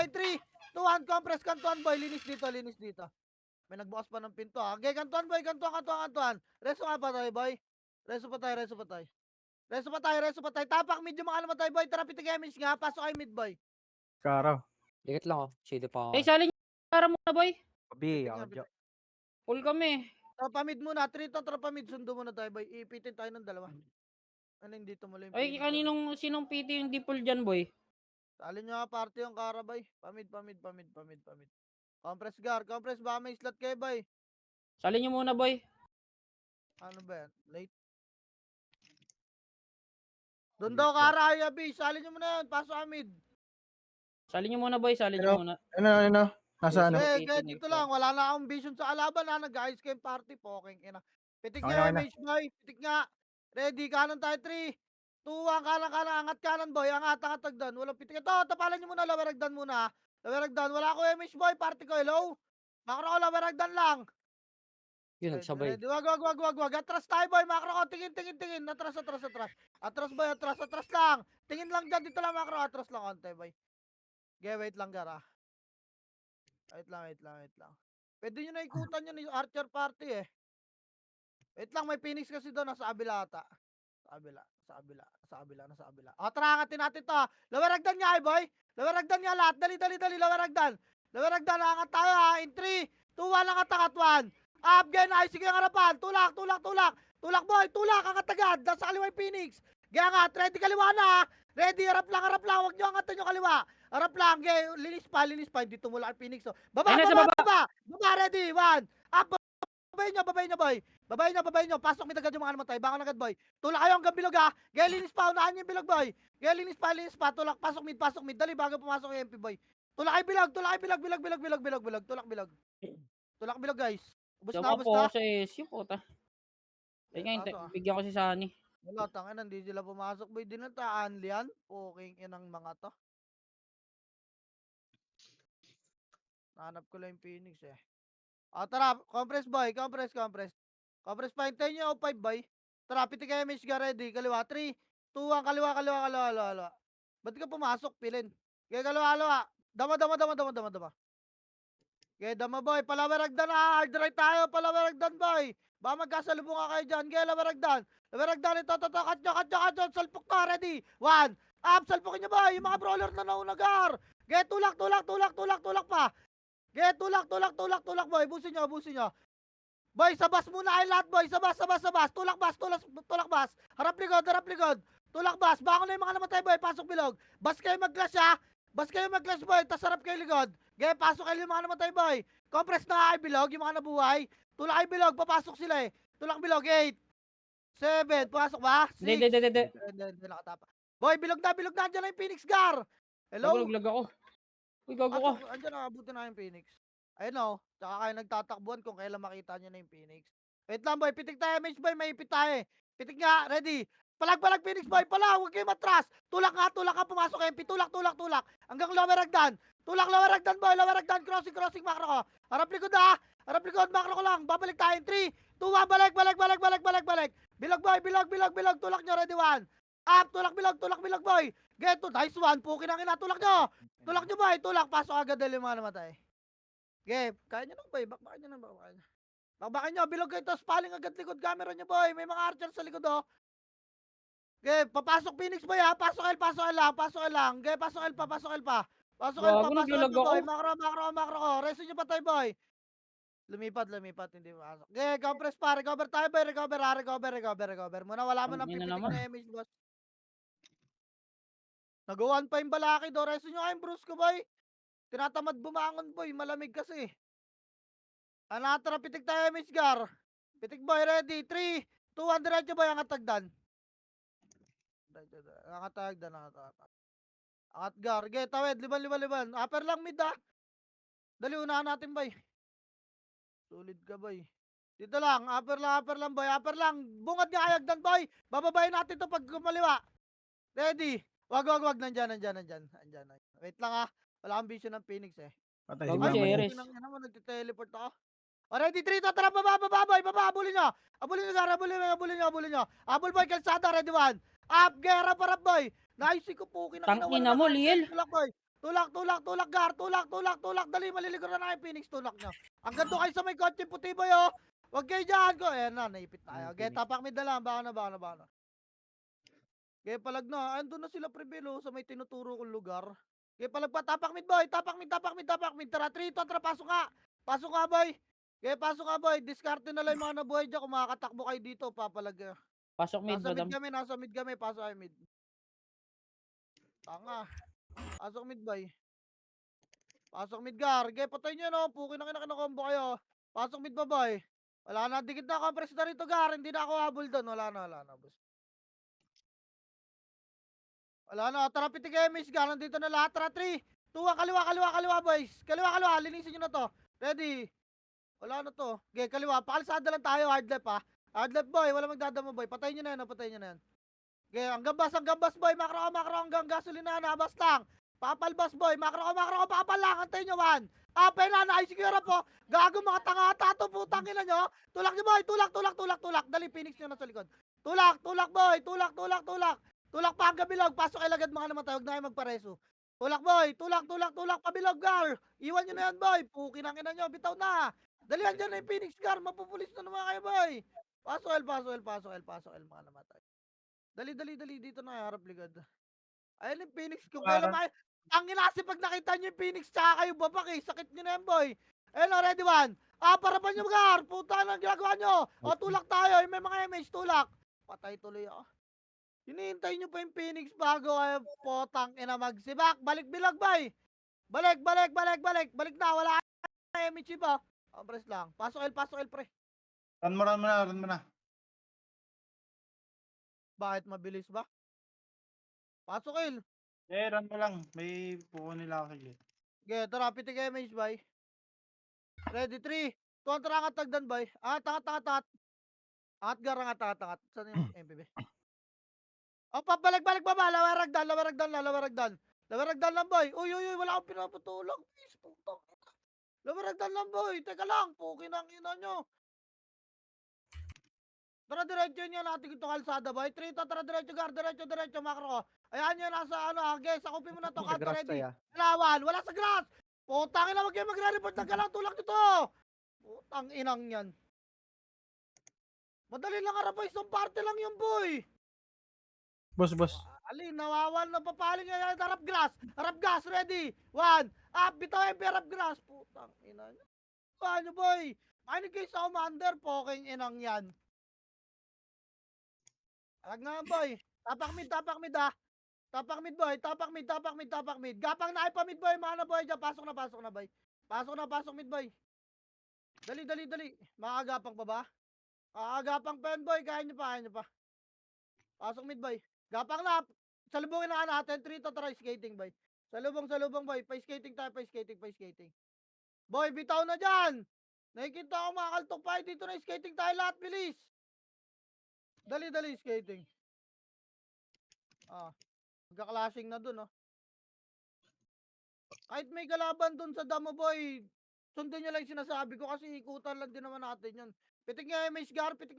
boy. 3, 2, 1. Compress, kantuan boy. Linis dito, linis dito. May nagbukas pa ng pinto ha. Okay, kantuan boy. Kantuan. Reso nga pa tayo boy. Reso pa tayo. Reso pa tayo. Tapak mid yung mga naman tayo boy. Tara pitik damage nga. Pasok kayo mid boy. Karaw. Dikit lang oh. Shady pa Eh, ako. salin para muna, boy. Pabi, Pitik ako nga, dyan. pitik. Full kami. Tropa mid muna. Tropa mid. Sundo muna tayo boy. Ipitin tayo ng dalawa. Ano hindi tumuloy yung Ay, Phoenix, sinong PT yung di full dyan, boy? Salin nyo nga party yung karabay. Pamid. Compress gar. Compress baka may slot kayo boy. Salin nyo muna, boy. Ano ba yan? Late. Doon daw kara Ayabi. Salin nyo muna yan. Pasok ka mid. Salin nyo muna, boy. Salin nyo muna. Ano? Nasa ano? Yes. Kahit dito lang. Wala na akong vision sa kalaban ha. Nag-ayos kayong party. Poking ina. Pitik Okay nga na. MH boy. Pitik nga. Ready. Kanan tayo 3. 2, 1. Kanan. Angat kanan boy. Angat tagdan. Walang pitik. Ito. Tapalan nyo muna. Laweragdan muna. Laweragdan. Wala ko MH boy. Party ko. Hello. Makro ko laweragdan lang. Yun, nagsabay. Ready. Wag. Atras tayo boy. Makro ko. Tingin. Atras. Atras boy. Atras lang. Tingin lang dyan. Dito lang makro. Atras lang. Konti boy. Okay, wait lang gara. Wait lang. Pwede nyo na ikutan yun yung Archer Party eh. Wait lang, may Phoenix kasi doon. Nasa abila ata. Sa abila. O, tara, angatin natin to. Laweragdan niya, boy. Laweragdan niya lahat. Dali. Laweragdan, angat tayo ha. In 3, 2, 1, angat 1. Up, gen, ay, sige ang harapan. Tulak. Tulak, boy. Angat agad. Nasa kaliwa yung Phoenix. Gaya angat. Ready kaliwa na. Ready, harap lang. Huwag nyo angatan yung kaliwa. Harap lang. Gaya, linis pa. Hindi tumulak yung Phoenix. Oh. Baba. Ready, 1. Up, Babayin nyo, boy. Babayin nyo. Pasok mid agad yung mga namatay. Bangon agad, boy. Tulak kayo hanggang bilog, ha. Gaya, linis pa. Unahan nyo yung bilog, boy. Gaya, linis pa. Tulak, pasok mid. Dali, bago pumasok yung MP, boy. Tulak kayo bilog. Tulak bilog, guys. Ubus na. po sa SU, puta. Ay, nga, bigyan ko si Sunny. Wala, tangin. Hindi sila pumasok, boy. Dinataan liyan. Poking inang mga to. Nahanap ko lang yung Phoenix, eh. Tara, compress boy, compress pa, hintayin nyo 5 boy. Tara, pitik kayo MH ready, kaliwa, 3, 2, 1, kaliwa. Ba't ka pumasok, pilin? Kaya kaliwa. Dama. Kaya dama boy, palaweragdan na, hard right tayo, palaweragdan boy. Baka magkasalubong ka kayo dyan, kaya laweragdan, ito, kat nyo, salpok to, ready, 1, up, salpokin nyo boy, yung mga brawler na naunagar. Kaya tulak pa. Kaya tulak boy, busin nyo. Boy, sa bus muna kayo lahat boy, sa bus. Tulak bus. Harap likod. Tulak bus, bangon na yung mga namatay boy, pasok bilog. Bus kayo mag-clash ha. Boy, tas harap kayo likod. Kaya pasok kayo yung mga namatay boy. Compress na kayo bilog, yung mga nabuhay. Tulak kayo bilog, papasok sila eh. Tulak bilog, 8, 7, pasok ba? 6. Hindi. Hindi nakatapa. Boy, bilog na, andyan na yung Phoenix Gar. Hello? Naglag ako. Uy, gago ka. Andyan na, abutin na yung Phoenix. Ayun o, tsaka kayo nagtatakbuhan kung kailan makita nyo na yung Phoenix. Wait lang boy, pitik tayo MH boy, may ipit tayo eh. Pitik nga, ready. Palag Phoenix boy, huwag kayo matras. Tulak ka, pumasok MP. Tulak. Hanggang lower ragdan. Tulak lower ragdan boy, crossing macro ko. Harap likod macro ko lang. Babalik tayo in 3, 2, 1, balik. Bilog boy, bilog. Tulak nyo, ready 1. Up, tulak bilog boy. Get to, nice one. Pukin ang ina, tulak nyo boy, pasok agad dahil yung mga namatay. Okay, kaya nyo lang boy, bakbakin nyo, bilog kayo, tapos paling agad likod camera nyo boy, may mga archer sa likod oh. Okay, papasok Phoenix boy ha, pasok L lang. Okay, pasok L pa. Boy, macro ko, reso nyo pa tayo boy. Lumipat, hindi pasok. Okay, compress pa, recover tayo boy, recover. Muna, wala mo ng Ang ina pipitik naman. na image boss. Nagawan pa yung balaki do, reso nyo kayong bruise ko boy. Tinatamad bumangon boy, malamig kasi. Anatara, pitik tayo MH Gar. Pitik boy, ready, 3, 2, 1, diretso boy, angat tagdan. Angat Gar, okay, tawid, liban. Upper lang mid ah. Dali, unahan natin boy. Sulit ka boy. Dito lang, upper lang boy, Bungad nga ayagdan boy. Bababayin natin to pag kumaliwa. Ready. Wag, nandyan. Wait lang ah. Wala kang vision ng Phoenix eh. Patay Bago si si Mama. Eres. Nagte-teleport ako. Ready, 3, 2, tara, baba boy, abulin nyo. Abulin nyo. Abul boy, kalsada, ready 1. Up, gera, parap boy. Nice ko po, Tangina mo, Liel. Tulak, gar. Tulak. Dali, maliligo na yung Phoenix. Tulak nyo. Ang ganda kayo sa may kotse puti boy, oh. Huwag kayo dyan ko. Ayan na, naipit tayo. Okay, tapak mid na lang. Baka na. Okay, palag na. Andun na sila pribilo sa may tinuturo kong lugar. Okay, palag pa. Tapak mid boy. Tapak mid. Tara, 3, tara, pasok ka. Pasok ka boy. Okay, pasok ka boy. Diskarte na lang yung mga nabuhay dyan. Kung makakatakbo kayo dito, papalag. Pasok mid, Nasa mid madam. kami, pasok kayo mid. Tanga. Pasok mid boy. Pasok mid gar. Okay, patay nyo no. Pukin na kinakombo kayo. Pasok mid ba boy. Wala na, dikit na compress na rito gar. Hindi na ako habol doon. Wala na. Boss. Wala na, tara pitik MS gar. Nandito na lahat. Tara 3, 2, kaliwa boys. Kaliwa. Linisin nyo na to. Ready. Wala na to. Okay, kaliwa. Pakalisada lang tayo. Hard left ha. Hard left boy. Wala magdadama boy. Patayin nyo na yan. Patayin nyo na yan. Okay, ang gambas boy. Makro hanggang gasolina na. Abas lang. Papalbas boy. Makro papal lang. Antayin nyo 1. Apay na. Naisigura po. Gago mga tanga. Tato putang ina nyo. Tulak nyo boy. Tulak. Dali, Phoenix nyo na sa likod. Tulak boy. Tulak. Tulak pa hanggang bilog. Pasok kayo agad mga namatay. Huwag na kayo magpareso. Tulak boy. Tulak. Pabilog gar. Iwan nyo na yan boy. Pukin ang ina nyo. Bitaw na. Dalihan dyan na yung Phoenix gar. Mapupulis na naman kayo boy. Pasok L mga namatay. Dali. Dito na harap ligad. Ayun yung Phoenix. Kung kailan may... Ang inasi pag nakita nyo yung Phoenix tsaka kayo babak eh. Sakit nyo na yan boy. Ayun o, ready 1. Parapan nyo gar. Puta na ginagawa nyo. O, tulak tayo. May mga image, tulak. Patay tuloy ako. Hinihintay nyo pa yung Phoenix bago ay potang ina magsibak. Balik bilag boy. Balik na. Wala ka image ba? Press lang. Pasok L pre. Run mo na. Bakit mabilis ba? Pasok L. Run mo lang. May buko nila ako sige. Okay, tara, pitik image bay. Ready, 3. Kontra angat tagdan bay. Angat. Angat garang angat. Saan yung MPB? O, pabalik baba. Lawaragdan lang boy. Uy, wala akong pinapatulog. Please, putang ina. Lawaragdan lang boy. Teka lang, pukin ang ina nyo. Tara, diretso nyo natin ito kalsada boy. 3 to, tara, diretso, makro. Ayan nyo, nasa guys, sakupin mo na to, Sa cut grass ready. tayo. Wala sa grass. Putang ina, wag kayo magre-report ng galang tulak nito. Putang inang yan. Madali lang harap boy, isang parte lang yung boy. Boss. Alin, nawawal na papaling ngayon. Harap gas, ready. 1, up, bitaw MP, harap grass. Putang ina nyo. Paano boy? Makinig kayo sa commander, poking inang yan. Alag nga boy. Tapak mid ah. Tapak mid boy. Gapang na pa mid boy. Mga na boy dyan. Pasok na boy. Pasok mid boy. Dali. Makagapang pa ba? Kakagapang pa yan boy. Kaya nyo pa. Pasok mid boy. Gapang na. Salubungin na natin. 3 to try skating boy. Salubong boy. Pa-skating tayo. Pa-skating. Boy, bitaw na dyan. Nakikita ko mga kaltok pa. Dito na skating tayo lahat. Bilis. Dali, skating. Magka-clashing na dun, oh. Kahit may kalaban dun sa damo, boy, sundin nyo lang yung sinasabi ko kasi ikutan lang din naman natin yun. Pitik nga, MH Gar, pitik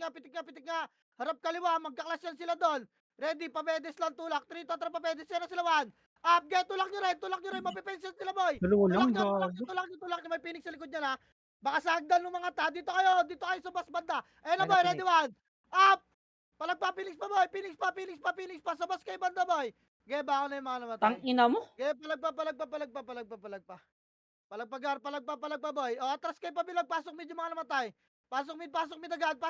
nga. Harap kaliwa, magka-clash yan sila dun. Ready, pabedes lang, tulak. 3, totra, pabedes, yan na sila 1. Up, get, tulak nyo rin, mapipension sila, boy. Dalawa lang, Tulak nyo, may Phoenix sa likod niya, ha. Baka sagdan ng mga ta. Dito kayo sa bas banda. Ayun na, Ayun na, boy, ready 1. Up! Palagpa, Phoenix pa, boy. Phoenix pa. Sa bas kay banda, boy. Okay, baka na yung mga namatay. Tang ina mo. Okay, palagpa. Palagpa, boy. O, atras kayo pabilag. Pasok mid yung mga namatay. Pasok mid agad.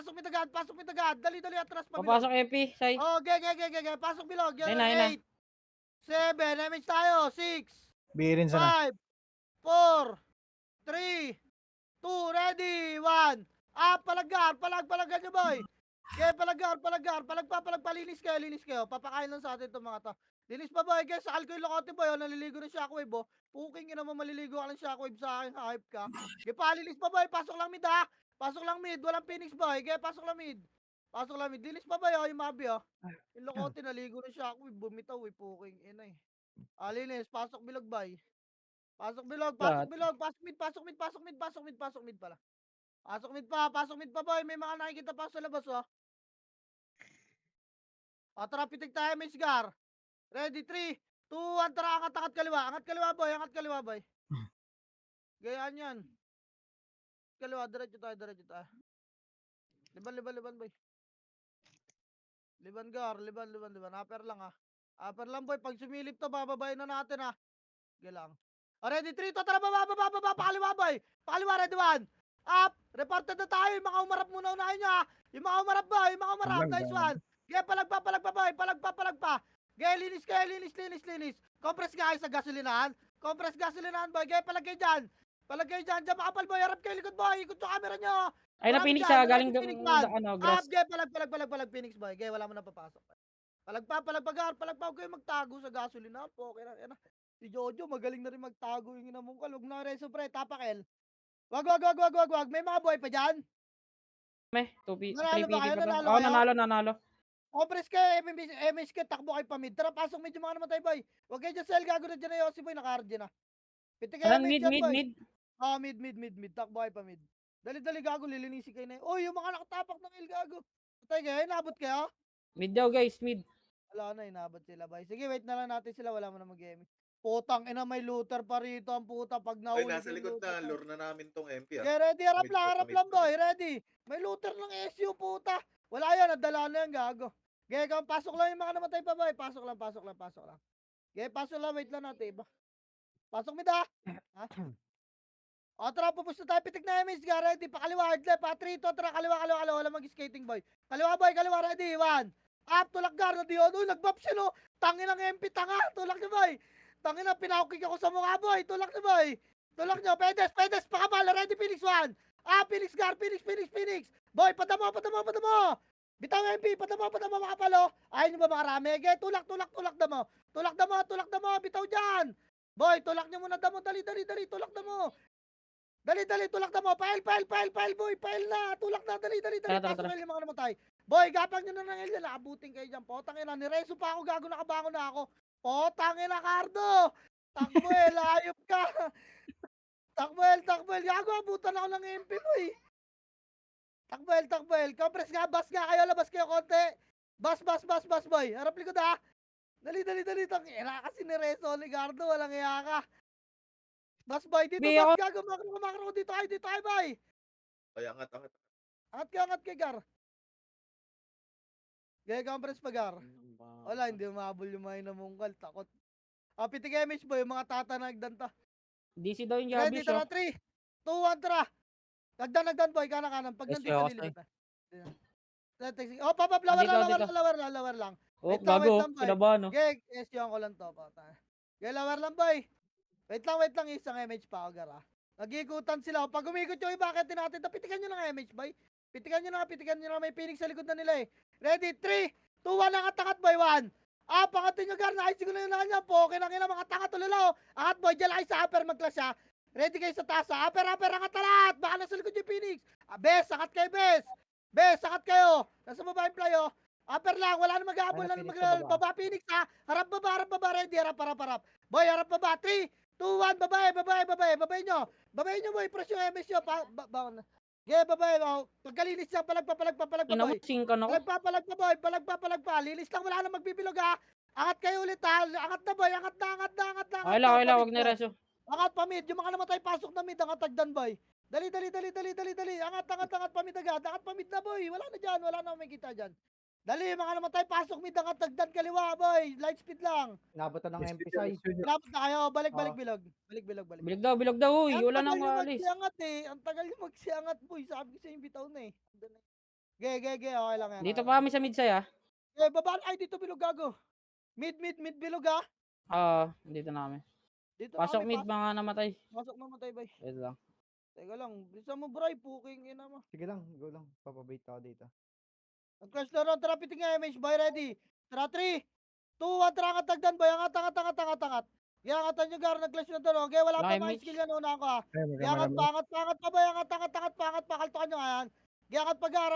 Dali, atras pabilag. Papasok EP, say. Oh, okay. Pasok bilog. Ayun na. 8, 7, damage tayo. 6, Birin sana. 5, 4, 3, 2, ready, 1. Palaggan nyo, boy. Okay, palagpa, linis kayo. Papakain lang sa atin itong mga to. Linis pa, boy, guys, sakal ko yung lokote, boy, naliligo ng shockwave, oh. Puking ina mo, maliligo ka ng shockwave sa akin, hype ka. Okay, palinis pa, boy, pasok lang mid, ha. Walang Phoenix, boy. Okay, pasok lang mid. Linis pa, boy, oh, yung mabi, oh. Yung lokote, naligo ng shockwave, bumitaw, puking ina, eh. Linis, pasok bilog, boy. Pasok mid pala. Pasok mid pa, boy. May mga nakikita pa sa labas, oh. Tara, pitik tayo, Miss Gar. Ready, 3, 2, 1, tara, angat kaliwa. Angat kaliwa, boy. Gayaan yan. Kaliwa, diretso tayo. Liban, boy. Liban, Upper lang, Upper lang, boy. Pag sumilip to, bababayin na natin, Gilang. Ready, 3, tara, baba. Pakaliwa, boy. Pakaliwa, ready, 1. Up. Reported na tayo. Yung mga umarap muna unahin nyo, Yung mga umarap, boy. Nice one. Gaya, palagpa, boy. Palagpa. Gaya, linis. Compress nga kayo sa gasolinahan. Boy. Gaya, palagay dyan. Dyan makapal, boy. Harap kayo, likod, boy. Ikot yung camera nyo. Ay, na Marami Phoenix dyan, galing Phoenix ng man. ano, grass. Gaya, palag, Phoenix, boy. Gaya, wala mo na papasok. Palagpa, huwag kayo magtago sa gasolinahan po. Okay na. Si Jojo, magaling na rin magtago yung inamong kal. Huwag na reso, pre. Tapakel. Wag. May mga boy pa dyan. May, 2 Nanalo 3 ba kayo? pa lang. Nanalo Oo, kayo? nanalo. Compress kayo, MSK, takbo kayo pa mid. Tara, pasok medyo mga namatay, boy. Huwag kayo dyan, Sel. Gago na dyan na Yossi, boy. Naka-RG na. Piti kayo, Run MSK mid, dyan, mid, boy. mid. Mid. Takbo kayo pa mid. Dali, gago. Lilinisin kayo na yun. Uy, yung mga nakatapak ng il, gago. Patay kayo, inabot kayo? Mid daw, guys, mid. Wala na, inabot sila, boy. Sige, wait na lang natin sila. Wala mo na mag-gaming. Putang ina, may looter pa rito ang puta. Pag Ay, nahuli nasa yung likod looter. na. Lure na namin tong MP Okay, ready, harap Pamid lang, po, boy. pamid. Ready. May looter ng SU, puta. Wala yan, nadala na yan, gago. Okay, pasok lang yung mga namatay pa, boy. Pasok lang. Okay, pasok lang, wait lang natin, iba. Pasok mi da. Ha? O, tara, pupus na tayo. Pitik na image, ready. Pakaliwa, hard left, 3, 2, tara, kaliwa. Wala mag-skating, boy. Kaliwa, boy, ready, 1. Up, tulak gar na diyon. Uy, nag-buff siya, no. Tangin ng MP, tanga. Tulak niya, boy. Tangin na, pinakukik ako sa mukha, boy. Tulak niya, boy. Tulak niyo, pedes, pakabal. Ready, Phoenix, 1. Phoenix gar, Phoenix. Boy, padamo. Bitaw MP, padamo, makapalo. Ayun nyo ba makarami? Ge, tulak damo. Tulak damo, bitaw dyan. Boy, tulak niyo muna damo, dali, tulak damo. Dali, tulak damo. Pail, boy, pail na. Tulak na, dali. Tara. Pasok kayo yung mga namatay. Boy, gapang nyo na ng Elia, nakabuting kayo dyan. Potang ina, nireso pa ako, gago, nakabangon na ako. Potang ina, Cardo. Takbuel, ayop ka. Takbuel, gago, abutan ako ng MP mo eh. Takbuel. Compress nga, bas nga kayo, labas kayo konti. Bas, boy. Harap likod ha. Dali. Tangina kasi ni Rezo Ligardo, walang iya ka. Bas, boy, dito, Bi, ako. gago, makro, dito kayo, boy. Ay, angat. Angat kay Gar. Gaya compress pa, Gar. Wala, hindi umabol yung mga inamungkal, takot. Pitik image, boy, yung mga tatanagdan ta. DC daw yung Ready, Jabish, tara, 3, 2, 1, tara. Nagdan, boy, kanan. Pag Yes, nandito, okay. lilipat na. Papap, lower lang. Oh, Wait lang, gago. boy. Kinabahan, no? Geg, SU ko lang to, pata. Gaya, lower lang, boy. Wait lang, isang image pa ako, Gar, Nag-iikutan sila. Pag umikot yung iba, bakit natin, pitikan nyo ng image, boy. Pitikan nyo na, may Phoenix sa likod na nila eh. Ready, 3, 2, 1, angat, boy, 1. Pangatin nyo, Gar, naayos ko na yung nanya po. Okay na mga tanga tulala, Angat, boy, dyan lang kayo sa upper, mag-clash, Ready kayo sa taas, Upper, angat na lahat. Baka nasa likod yung Phoenix. Bes, angat kayo, Bes. Angat kayo. Nasa baba yung play, Upper lang, wala na mag-aabol, wala na mag-aabol. Baba, Phoenix, Harap baba, ready, harap. Boy, harap baba, 3, 2, 1, babae nyo, boy, press yung MS nyo, babae, pagkalinis lang, palagpa, Ina mo, boy. singkan ako. Palagpa, lilis lang, wala na magbibilog, Angat kayo ulit, angat na, boy, angat na. Okay lang, wag na reso. Angat pa mid, yung mga namatay pasok na mid, angat tagdan, boy. Dali, angat pa mid agad, angat pa mid na, boy, wala na dyan, wala na makikita dyan. Dali, mga namatay pasok mid, angat tagdan kaliwa, boy, light speed lang. Nabutan ng MP side. Dapat na kayo, balik Oo. bilog. Bilog daw, uy. Ang Wala tagal nang nyo maalis. magsiangat eh. Ang tagal nyo magsiangat, boy. Sabi ko sa yung bitaw na eh. Okay lang yan. Dito pa kami sa midsay, Baba, ay dito bilog, gago. Mid bilog, Dito na kami. Dito Pasok kami, mid, mga namatay. pasok na matay, boy. Wait lang. Teka lang, bisa mo, bray, puking ina mo. Sige lang, go lang. Papabait ako dito. Ang-crash na ron, tara, piting nga image, boy, ready. Tara, 3, 2, 1, tara, angat tagdan, boy. Angat. Angatan nyo, Gar, nag-clash na to, no? Okay, wala pa Laki mga mix. skill yan, una ako, Ayun, Angat pa, boy. Angat pa, kaltukan nyo, ayan. Angat pa, Gar,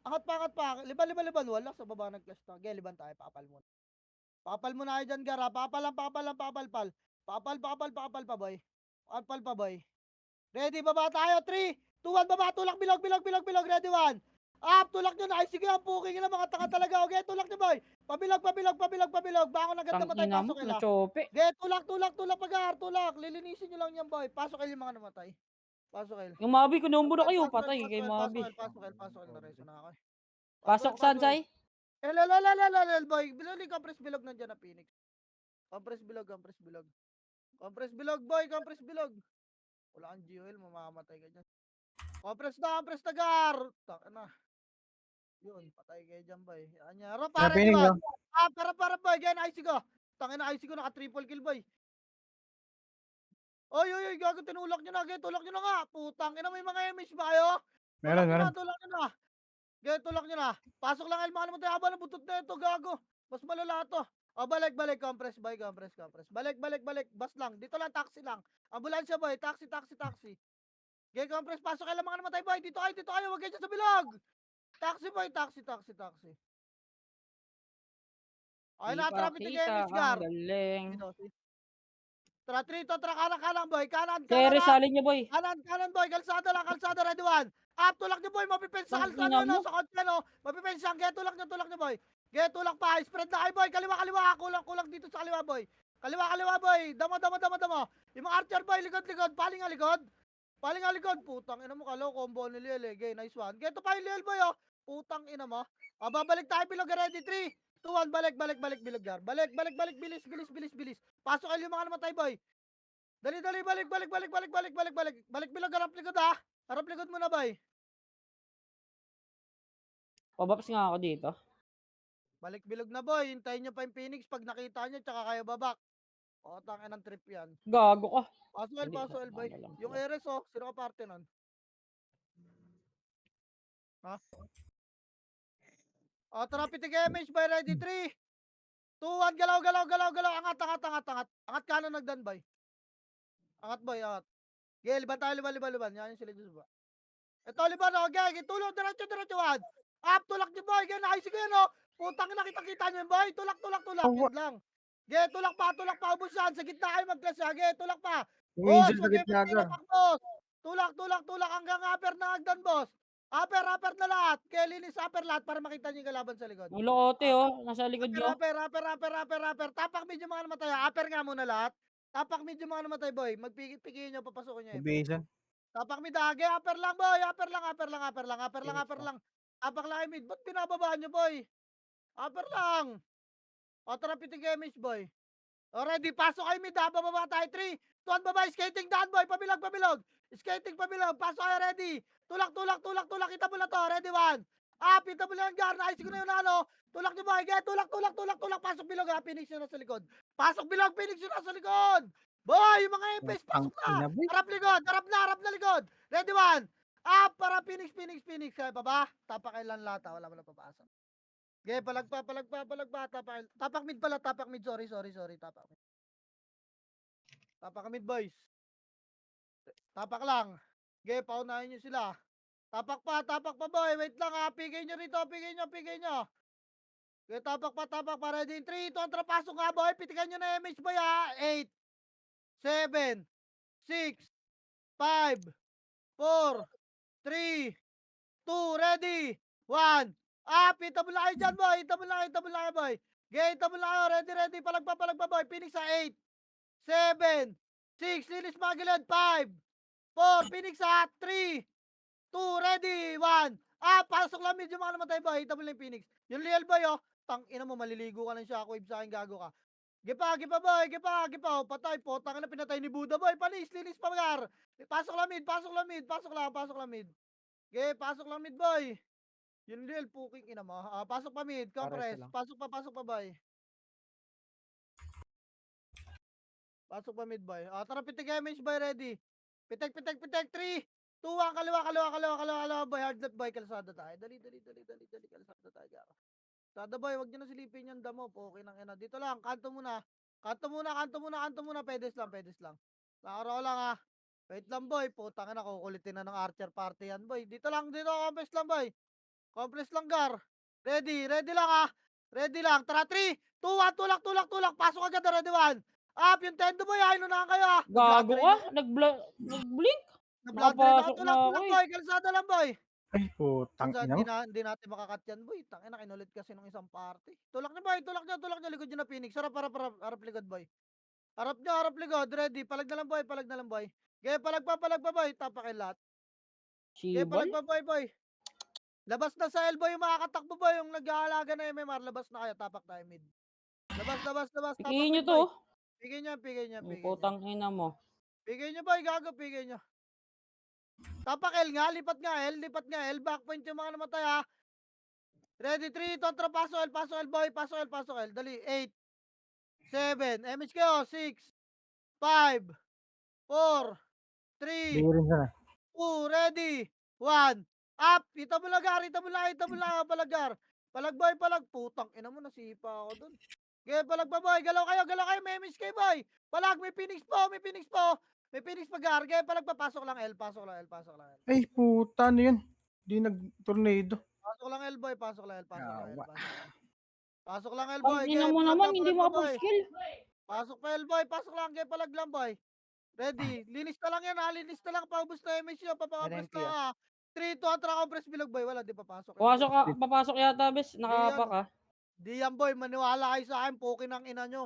angat pa. Liban. Wala, sa baba nag-clash to. Okay, liban tayo, papal muna. Papal muna kayo dyan, Gar, Papal pal. Papal pa, boy. Papal pa, boy. Ready, baba tayo, 3, 2, 1, baba, tulak, bilog. Ready, 1. Up, tulak nyo na. Ay, sige, ang puking na mga tanga talaga. Okay, tulak nyo, boy. Pabilog. Bangon agad na matay, Tangina mo, pasok nila. na-chope. Okay, tulak, pag-aar, tulak. Lilinisin nyo lang yan, boy. Pasok kayo yung mga namatay. Pasok kayo. Yung Mabi, kunombo na kayo. Pasok Patay kay Mabi. Pasok kayo. Nareso na ako. Pasok, Sansay. Boy. Bilog, compress bilog nandiyan na Phoenix. Compress bilog. Compress bilog. Wala kang GOL, mamamatay ka dyan. Compress na, gar. Taka na. Yun, patay kayo dyan, boy. Yan niya. Harap, para Pinig, diba? Para, boy. Ganyan, IC ko. Tangin na IC ko, naka-triple kill, boy. Oy, gago, tinulak nyo na. Tulak nyo na nga. Putang ina, may mga image ba kayo? Meron. Tulak nyo na. Tulak nyo na. Pasok lang, mga naman tayo. Haba ng butot na ito, gago. Mas malala to. O, balik. Compress, boy. Balik. Bas lang. Dito lang, taxi lang. Ambulansya, boy. Taxi. Compress. Pasok kayo lang, mga naman tayo, boy. Dito kayo. Huwag kayo dyan sa bilog. Taxi, boy. Taxi. Okay na, traffic Kita image, ang gar. galing. Tara, trito, kanan, boy. Kanan, Kere, ah. salin niyo, boy. Kanan, boy. Kalsada, ready one. Up, tulak nyo, boy. Mapipens sa Tangina kalsada, mo. sa kotse, no. Mapipens yan. Tulak nyo, boy. Tulak pa. Spread na kayo, boy. Kaliwa. Kulang dito sa kaliwa, boy. Kaliwa, boy. Damo. Yung mga archer, boy. Likod. Paling nga likod. Putang ina mo, kalaw. Combo ni Liel, eh. Nice one. Geto pa yung Liel, boy, oh. Putang ina mo. Babalik tayo, bilog. Ready, 3, 2, 1. Balik, bilog, gar. Balik. Bilis. Pasok kayo yung mga namatay, boy. Dali, balik. Balik bilog, harap likod, ha. Harap likod muna, boy. Pabaps nga ako dito. Balik bilog na, boy. Hintayin nyo pa yung Phoenix pag nakita nyo, tsaka kayo babak. O, tangin ng trip yan. Gago ka. Pasok, boy. Ano lang Yung pala. Eres, oh. Sino ka parte nun? Ha? O, tara, pitig image, boy. Ready, 3, 2, 1. Galaw. Angat. Angat kanan nagdan, boy. Angat, boy. Okay, liban tayo. Yan yung sila dyan ba. Ito, liban, oh. Okay, tulog. Diretso, 1. Up, tulak nyo, boy. Ganyan, ay, sige, no. Putang ina, kita nyo yun, boy. Tulak. Yun lang. Tulak pa. Ubus yan. Sa gitna kayo mag-class, ha. Tulak pa. Yung Boss, angel sa wag kayo gitna, gar. magtinapak, boss. Tulak. Hanggang upper na hagdan, boss. Upper na lahat. Kaya linis upper lahat para makita nyo yung kalaban sa likod. Ang lokote, oh. Nasa likod nyo. Upper. Tapak medyo mga namatay. Upper nga muna lahat. Tapak medyo mga namatay, boy. Magpigil nyo, papasukin nyo. Ubisan. Tapak mid, age. Upper lang, boy. Upper lang. Tapak lang, mid. Ba't binababaan nyo, boy? Upper lang. O, tara, pitig image, boy. Already, pasok kayo mid, ha? Bababa tayo. 3, 2, 1, baba. Skating daan, boy. Pabilog. Skating pabilog. Pasok kayo, ready. Tulak. Kita mo na to. Ready, 1. Kita mo lang, gar. Naisip ko na yun, ano. Tulak nyo, boy. Tulak. Pasok bilog, ha. Phoenix nyo na sa likod. Phoenix nyo na sa likod. Boy, yung mga FPS, pasok na. Harap na likod. Ready, 1. Para Phoenix. Kaya pa ba? Tapak kayo lang lahat, ha. Wala mo na papasok. Okay, palagpa. Tapak mid pala. Sorry. Tapak mid, boys. Tapak lang. Okay, paunahin nyo sila. Tapak pa, boy. Wait lang, ha. Pigay nyo rito. Okay, tapak pa. Ready, 3, 2, 1, trapasok nga, boy. Pitikan nyo na image, boy, ha. 8, 7, 6, 5, 4, 3, 2, ready, 1. Itabol na kayo dyan, boy. Itabol na kayo, boy. Okay, itabol na kayo. Ready. Palagpa, boy. Phoenix sa 8, 7, 6, linis mga gilid. 5, 4, Phoenix sa 3, 2, ready, 1. Pasok lang medyo mga namatay, boy. Itabol na yung Phoenix. Yung Liel, boy, oh. Ina mo, maliligo ka ng shockwave sa akin, gago ka. Gipa, boy. Oh, patay po. Tangina, pinatay ni Buddha, boy. Linis pa, gar. Pasok lang mid. Pasok lang mid. Okay, pasok lang mid, boy. Yung Liel, puking ina mo. Pasok pa mid. Compress. Pasok pa, boy. Pasok pa mid, boy. Tara, pitik image, boy. Ready. Pitek. 3, 2, 1. Kaliwa, boy. Hard left, boy. Kalsada tayo. Dali. Kalsada tayo, gar. Sada, boy. Wag nyo na silipin yung damo. Okay nang ina. Dito lang. Kanto muna. Pedes lang. Nakaraw lang, ha. Wait lang, boy. Putang ina, kukulitin na ng archer party yan, boy. Dito. Compress lang, boy. Compress lang, gar. Ready lang, ha. Ready lang. Tara, 3, 2, 1. Tulak. Pasok agad, ready, 1. Yung tendo, boy. Inunahan kayo, ha. Gago ka. Nag-blink. Nabladder na. Nakapasok na Tulak, ako, eh. boy. Kalsada lang, boy. Ay, putang Minsan ina mo. hindi natin makakat yan, boy. Tangina, kinulit kasi nung isang party. Tulak niyo, boy. Tulak niyo. Likod niyo na Phoenix. Harap likod, boy. Harap likod. Ready. Palag na lang, boy. Okay, palag pa, boy. Tapakin lahat. Okay, Shibol? palag pa, boy. Labas na sa elbow yung makakatakbo, boy. Yung nag-aalaga na MMR. Labas na kayo. Tapak tayo mid. Labas. Tapak Pikihin nyo mid, to. boy. Pigay niya. Ang putang ina mo. Pigay niyo, boy. Gago, pigay niyo. Tapak L nga. Lipat nga L. Backpoint yung mga namatay, ha. Ready, 3, kontra, pasok L, boy. Pasok L. Dali, 8, 7, MH kayo, 6, 5, 4, 3, Bigyan rin sana. 2, ready, 1, up, kita mo lagar, palagar, palag, putang, ina mo, nasipa ako dun. Okay, palag pa, boy, galaw kayo, may MH kayo, boy, palag, may Phoenix po, may Phoenix pagar, okay, palag pa, pasok lang L. Ay, puta, ano yun? Di nag-tornado. Pasok lang L, boy, pasok lang L. Yawa. Pasok lang L, Ang boy, ina okay, mo palag naman, pa, hindi boy. makapag-skill. Pasok pa L, boy. Pasok lang. Kaya palag lang, boy. Ready. Linis na lang yan, ha. Linis na lang. Paubos na MH yun. Papaka-press NMP, na, ha. 3, 2, attra compress bilog, boy. Wala, di papasok yan, boy. Papasok yata, bes. Di yan. Nakapa ka. Di yan, boy. Maniwala kayo sa akin. Pukin ang ina nyo.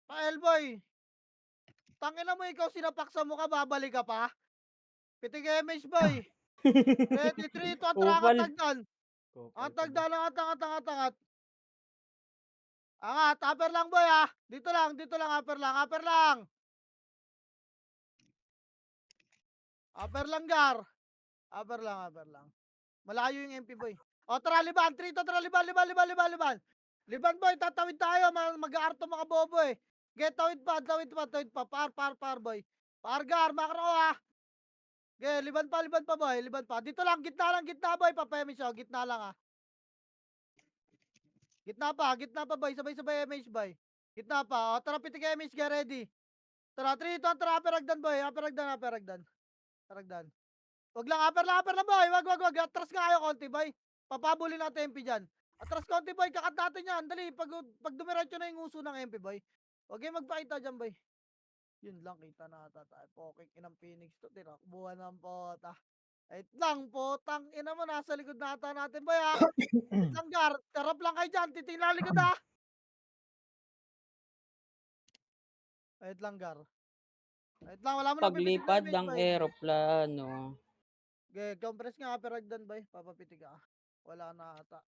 Pa L, boy. Tangina mo, ikaw sinapak sa mukha. Babalik ka pa. Pitig MH, boy. Ready. 3, 2, attra. Kupal. Tagdan. Angat. Angat. Upper lang, boy, ha. Dito lang. Upper lang. Upper lang, Gar. Upper lang. Malayo yung MP, boy. O, tara, liban. 3 to, tara, liban. Liban, boy. Tatawid tayo. Mag-aarto mga bobo, eh. Get, tawid pa. Par, boy. Par, Gar. Makro, ha. Okay, liban pa, boy. Dito lang, gitna, boy. Papayami siya. Gitna lang, ha. Gitna pa, boy. Sabay, MH, boy. Gitna pa. O, tara, pitik MH. Get ready. Tara, 3 to, tara, aperagdan, boy. Aperagdan. Wag lang, upper lang, boy. Wag. Atras nga kayo konti, boy. Papabuli natin MP dyan. Atras konti, boy. Kakat natin yan. Dali, pag dumiretso na yung uso ng MP, boy. Huwag kayong magpakita dyan, boy. Yun lang, kita na ata tayo. Poking inang Phoenix to. Tinakbuhan ng pota. Wait lang, potang ina mo. Nasa likod na ata natin, boy, ha. Wait lang, Gar. Tarap lang kayo dyan. Titingnan likod, ha. Wait lang, Gar. Wala mo na pipitig na Paglipad image, ng boy. eroplano. Okay, compress nga, peragdan, boy. Papapitig ka. Wala na ata.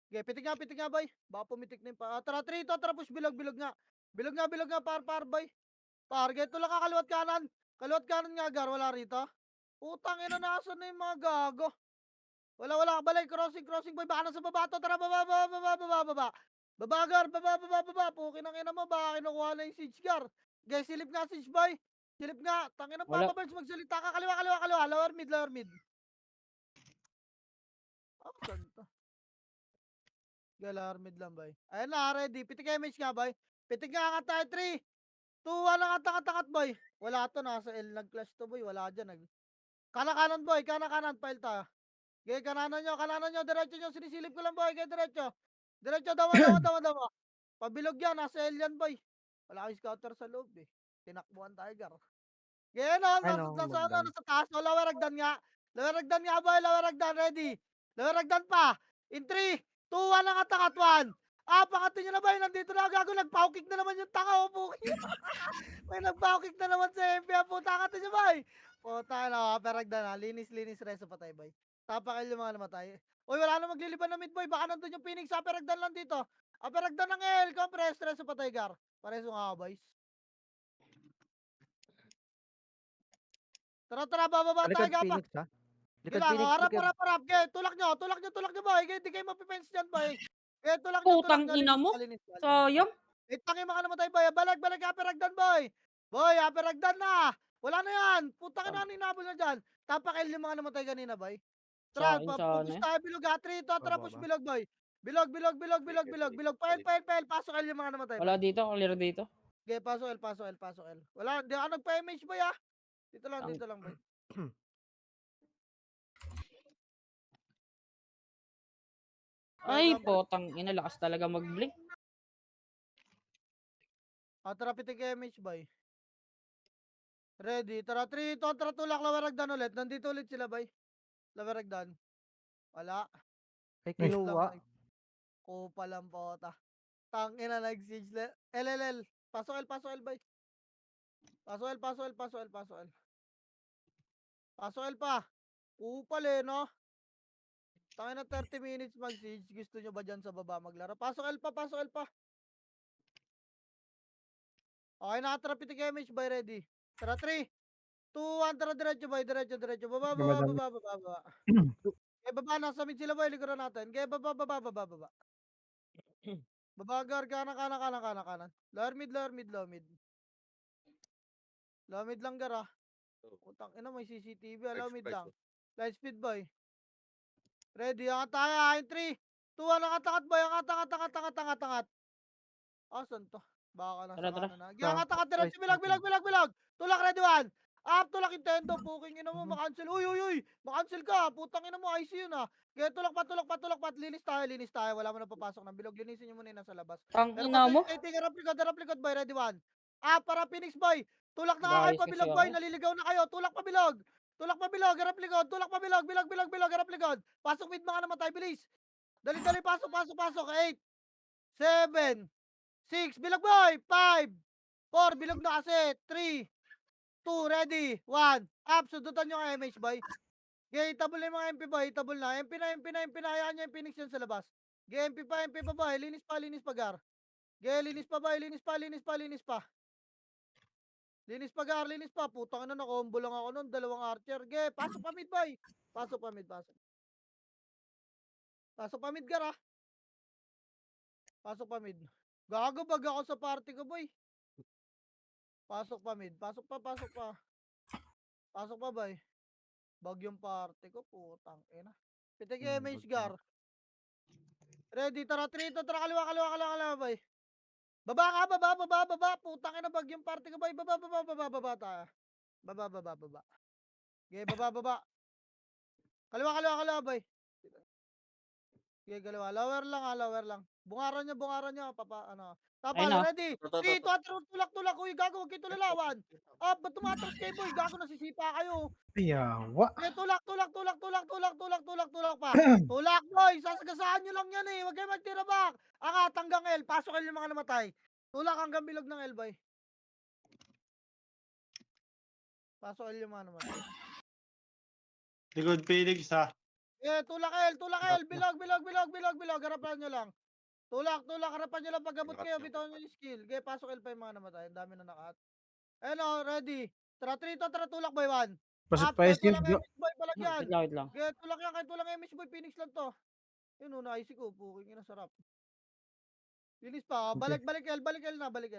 Okay, pitig nga, boy. Baka pumitik na yung pa. Tara, 3 to, tara, push, bilog nga. Bilog nga, par, boy. Par, geto lang ka, kaliwat kanan. Kaliwat kanan nga, Gar, wala rito. Utang ina, nasan na yung mga gago. Wala, balay, crossing, boy. Baka nasa baba to, tara, baba. Baba, Gar, baba. Pukin ang ina mo, baka kinukuha na yung siege, Gar. Okay, silip nga, siege, boy. Silip nga, tangin ng Wala. Papa Birds, magsalita ka, kaliwa. Lower mid. Oh, saan to? Lower mid lang, boy. Ayun na, ready. Pitik image nga, boy. Pitik nga tayo, 3, 2, 1, ang atangat, boy. Wala to, nasa L nag-clash to, boy. Wala dyan, kanan, boy. Kanan, file tayo. Okay, kananan nyo, diretso nyo. Sinisilip ko lang, boy. Okay, diretso. Dawa. Pabilog yan, nasa L yan, boy. Wala kayong scouter sa loob, eh. Tinakbuhan tayo, Gar. Okay, no, nasa taas. O, lower ragdan nga, boy. Ready. Lower ragdan pa. In 3, 2, 1, ang atangat, 1. Pangatin nyo na, boy. Nandito na, gago. Nagpawkik na naman yung tanga, o, puki. May nagpawkik na naman sa MP. Puta, angatin nyo, boy. Puta, no, peragdan na. Linis, reso patay, boy. Tapakil yung mga namatay. Uy, wala na magliliban na mid, boy. Baka nandun yung Phoenix. Peragdan lang dito. Peragdan ng L. Compress, reso patay, Gar. Pareso nga, boys. Tara, bababa tayo, Likod gapa. Phoenix, ha? Sige Likod lang, Phoenix, harap. likod. Okay, tulak nyo, boy. Okay, di kayo mapipens dyan, boy. Okay, tulak Putang nyo. ina mo. Linis. Sayang. Itang yung mga namatay, boy. Balag, aperagdan, boy. Boy, aperagdan na. Wala na yan. Putang ina, ninabol na dyan. Tapakil yung mga namatay kanina, boy. Sa Tara, akin sana push eh. tayo, bilog, ha. 3, to, tara, push, bilog, boy. Bilog. Pail. Pasok L yung mga namatay, Wala boy. dito, clear dito. Okay, pasok L. Wala, di ako nagpa-image, boy, ha. Dito lang, boy. Ay, potang ina, lakas talaga mag-blink. Tara, pitik image, boy. Ready, tara, 3, to, tara, tulak, lawaragdan ulit. Nandito ulit sila, boy. Lower Regdan. Wala. Ay. Ay, Lang, kinuha. Kupa lang pota. Tangina nag-siege le. LLL. Pasok L, pasok L, bay. Pasok L, pasok L, pasok L, pasok L. Pasok L pa. Kupal eh, no? Tangina 30 minutes mag-siege. Gusto nyo ba dyan sa baba maglaro? Pasok L pa, pasok L pa. Okay, nakatrap ito image by ready. Tara, 3, 2, 1, tara, diretso bay, diretso, diretso. Baba, baba, Madami. baba, baba, baba. Okay, baba, nasa mid sila boy, likuran natin. Okay, baba, baba, baba, baba. Baba, gar, kanan, kanan, kanan, kanan, kanan. Lower mid, lower mid, lower mid. Lower mid lang, gar, ah. Utang, ina, may CCTV, lower mid lang. Light speed, boy. Ready, angat tayo, in 3, 2, 1, angat, boy, angat. Asan to? Baka nasa Tara, tara. kanan na. Angat, diretso, bilag. Tulak, ready, 1. Up, tulak, intendo, puking ina mo, makancel. Uy, makancel ka, putang ina mo, IC yun, ah. Kaya tulak pa, linis tayo, wala mo na papasok ng bilog, linisin nyo muna yung nasa labas. Tang Pero ina mo. concentrating, raplikod, boy, ready, 1. Up, para Phoenix, boy. Tulak na nga kayo Bias pa kasi bilog, boy, ako. naliligaw na kayo, tulak pa bilog, raplikod, tulak pa bilog, raplikod. Pasok mid mga namatay, bilis. Dali, pasok. 8, 7, 6, bilog boy! 5, 4, bilog na kasi. 3, 2, ready. 1, up. Sundutan nyo ang MH boy. Okay, itabol na yung mga MP boy. Itabol na. MP na. Hayaan nyo yung Phoenix yan sa labas. Okay, MP pa boy. Linis pa, gar. Okay, linis pa boy. Linis pa. Linis pa. Putang ina, na-combo lang ako nun. Dalawang archer. Okay, pasok pa mid boy. Pasok. Pasok pa mid, gar, ah. Pasok pa mid. Gago, bag ako sa party ko boy. Pasok pa mid. Pasok pa. Pasok pa, bay. Bag yung party ko, putang ina. Pitik MH, gar. Ready, tara, 3, tara, kaliwa, bay. Baba ka, baba. Putang ina, bag yung party ko, bay. Baba tayo. Baba. Okay, baba. Kaliwa, bay. Okay, kaliwa. Lower lang. Bungaran nyo, papa, ano. Tapal, Ayun na. ready. 3, 2, tulak. Uy, gago, huwag kayo tulalawan. Ba't tumatras kayo, boy? Gago, nasisipa kayo. Yawa. Eh, tulak pa. Tulak, boy. Sasagasaan nyo lang yan, eh. Huwag kayo magtira back. Angat hanggang L. Pasok L yung mga namatay. Tulak hanggang bilog ng L, boy. Pasok L yung mga namatay. Likod Felix ha. Eh, tulak L. Bilog. Harapan nyo lang. Tulak. Harapan nyo lang. Pagabot kayo, bitawan nyo yung skill. Okay, pasok L pa yung mga namatay. Ang dami na nakat. Ano, ready. Tara, 3, tara, tulak, boy, 1. Pasok Up, pa kahit yung walang Steve. MH, boy, palag yan. Wait lang. Kahit walang MH, boy, Phoenix lang to. Yun, na-IC ko. Puking ina, sarap. Linis pa. Okay. Balik L na. Balik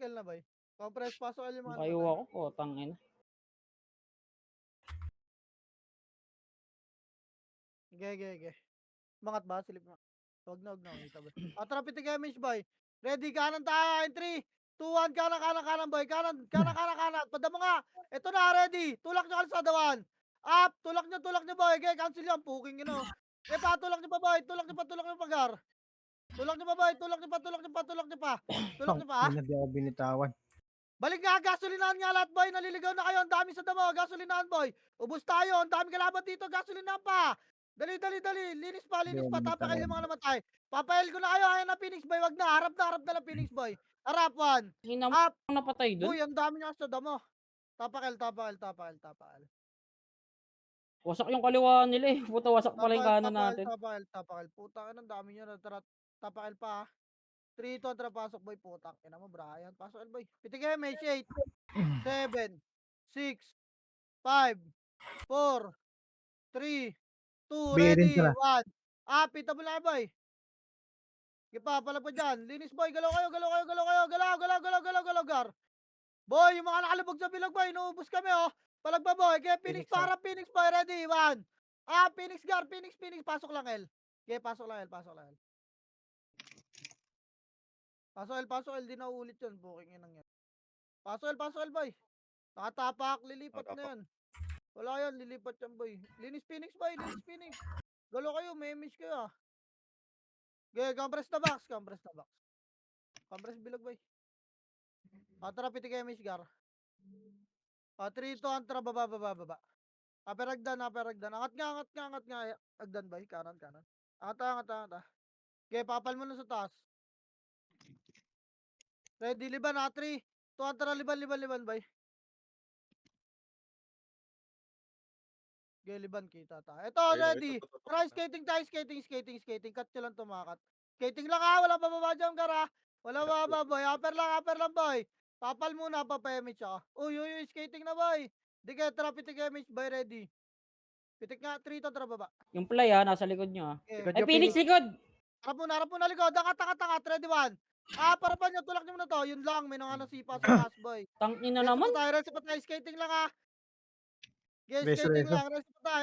L na, bay. Compress, pasok L yung mga Makayo namatay. ako. Oh, tang ina. Ge. Mangat ba? Silip na. Huwag na. Kita ba? Tara, pitik image, boy. Ready, kanan tayo. In 3, 2, 1, kanan, boy. Kanan. Pada mo nga. Ito na, ready. Tulak nyo kalsada, 1. Up. Tulak nyo, boy. Okay, cancel yan. Puking, Eh, patulak nyo pa, boy. Tulak nyo pa, gar. Tulak nyo pa, boy. Tulak nyo pa. Hindi ako binitawan. Balik nga, gasolinahan nga lahat, boy. Naliligaw na kayo. Ang dami sa damo. Gasolinahan, boy. Ubus tayo. Ang dami kalaban dito. Gasolinahan pa. Dali. Linis pa. Tapakal yung mga namatay. Papail ko na kayo. Ayan na, Phoenix, boy. Wag na. Harap na lang, Phoenix, boy. Harap, 1. Hina mo Up. napatay dun. Uy, ang dami nga sa damo. Tapakal. Wasak yung kaliwa nila eh. Puta, wasak pala yung kanan natin. Tapakal. Putang, ang dami nyo. Tapakal pa, ha. 3, 2, tara, pasok, boy. Putang. Ina mo, Brian. Pasok, boy. Pitik MH, 8, 7, 6, 5, 4, 3, 2, Birin ready, sila. 1. Pita mo lang, boy. Pala pa dyan. Linis, boy. Galaw kayo. Galaw, gar. Boy, yung mga nakalubog sa bilog, boy. Inuubos kami, oh. Palag pa, boy. Kaya Phoenix, Phoenix, para Phoenix, boy. Ready, 1. Phoenix, gar. Phoenix. Pasok lang, L. Okay, pasok lang, L. Pasok L. Di na ulit yun. Booking inang yan. Pasok L, boy. Nakatapak. Lilipat na yan. Wala yan. Lilipat yan, boy. Linis, Phoenix, boy. Galaw kayo. May image kayo, ah. Okay, compress the box. Compress bilog, boy. Tara, pitik image, gar. 3, 2, 1, tara, baba. Upper hagdan, upper hagdan. Angat nga, angat nga, angat nga. Hagdan boy, kanan, kanan. Angat. Okay, papal mo na sa taas. Ready, liban ha, 3. Tuwan, liban, boy. Okay, liban kita ta. Ito, Ayun, ready. ito, Try skating tayo, skating. Cut nyo lang tumakat. Skating lang ha, wala bababa dyan, gara. Wala bababa, boy. Upper lang, boy. Papal muna, papayamit siya. Uy, skating na, boy. Di kaya, tara, pitik image, boy, ready. Pitik nga, 3 to, tara, baba. Yung play nasa likod nyo Okay. Likod Ay, nyo, Phoenix, likod! Harap muna likod. Angat, ready, 1. Para pa nyo, tulak nyo muna to. Yun lang, may nang nasipa sa taas, boy. Tangin na Reso naman. pa tayo, skating lang ha. Okay, Reso, skating reso. lang,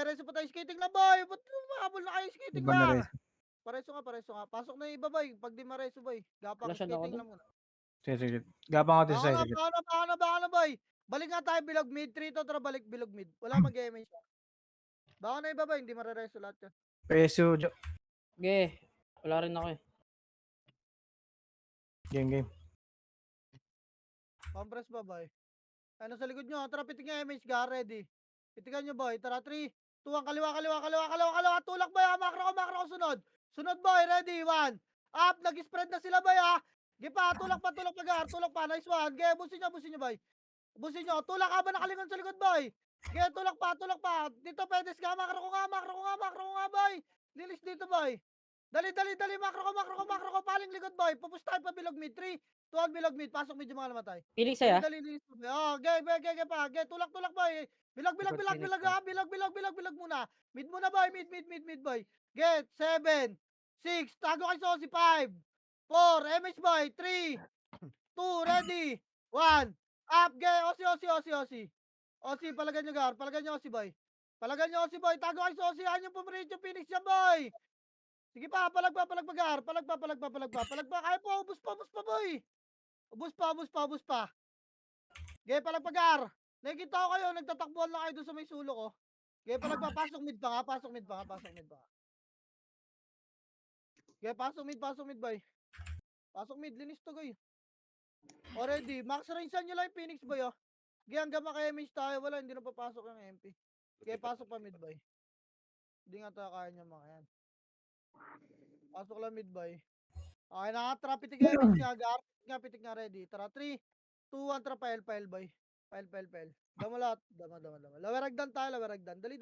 reso pa tayo, skating lang, boy. Ba't lumabol na kayo, skating Iba na lang. rin. Pareso nga. Pasok na yung iba, boy. Pag di mareso, boy. Gapang Flash ako skating dun. lang muna. Sige. Gabang ako Baka sa na, side. baka na, boy. Balik nga tayo, bilog mid. 3 to, tara, balik, bilog mid. Wala mag-MA siya. Baka na iba, boy. Hindi marereso lahat yan. Peso. Okay. Wala rin ako eh. Game. Compress ba, boy? Ano sa likod nyo? Tara, pitik nga image, ga, ready. Pitikan nyo, boy. Tara, 3, 2, 1, kaliwa. Tulak, boy, ha. Makro ko, sunod. Sunod, boy, ready, 1. Up, nag-spread na sila, boy, ha. Gipa, tulak pa, gar. Tulak pa, nice one. Ge, busin nyo, boy. Busin nyo. Tulak habang nakalingon sa likod, boy. Ge, tulak pa. Dito, pedes ka. Makro ko nga, boy. Lilis dito, boy. Dali. Makro ko. Paling likod, boy. Pupus tayo pa bilog mid. 3, 2, 1, bilog mid. Pasok mid yung mga namatay. Phoenix sa'yo Dali, lilis. Oh, ge pa. Ge, tulak, boy. Bilog, ha. Bilog muna. Mid muna, boy. Mid, boy. Get, 7, 6, tago kay Sosi, 5, 4, MH, boy, 3, 2, ready, 1, up, ge, Osi. Osi, palagan nyo, gar. Palagan nyo, Osi, boy. Tago kay Sosi. Yan yung pumirit yung Phoenix yan, boy. Sige pa, palagpa, gar. Palagpa. Kaya po, ubus pa, boy. Ubus pa. Ge, palagpagar. Nakikita ko kayo, nagtatakbuhan lang kayo doon sa may sulok ko. Ge, pasok mid pa nga. Ge, pasok mid, boy. Pasok mid, linis to, goy. Already, max range nyo lang yung Phoenix, boy, oh. Ge, hanggang maka-image tayo, wala, hindi na papasok yung MP. Ge, pasok pa mid, boy. Hindi nga tayo kaya nyo mga yan. Pasok lang mid, boy. Okay, nakatrap, pitik image nga, gar. Pitik nga, ready. Tara, 3, 2, 1, tara, pile, boy. Pile. Dama lahat. Dama. Laweragdan tayo. Dali.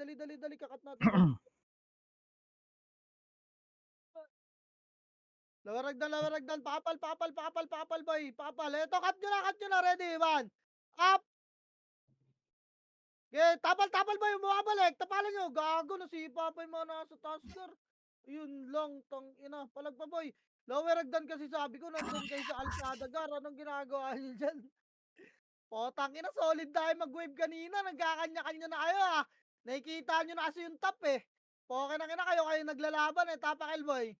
Kakat natin. Laweragdan. Pakapal, boy. Pakapal. Eto, cut nyo na. Ready, 1. Up. Okay, tapal, boy. Bumabalik. Tapalan nyo. Gago, nasipa pa yung mga nasa tasker. Yun lang, tang ina. Palagpa, boy. Laweragdan kasi sabi ko, nandun kayo sa Alcada, gar. Anong ginagawa nyo dyan? Potang ina, solid tayo mag-wave kanina. Nagkakanya-kanya na kayo, ah. Nakikita nyo na kasi yung top, eh. Poke na kayo naglalaban, eh. Tapakil, boy.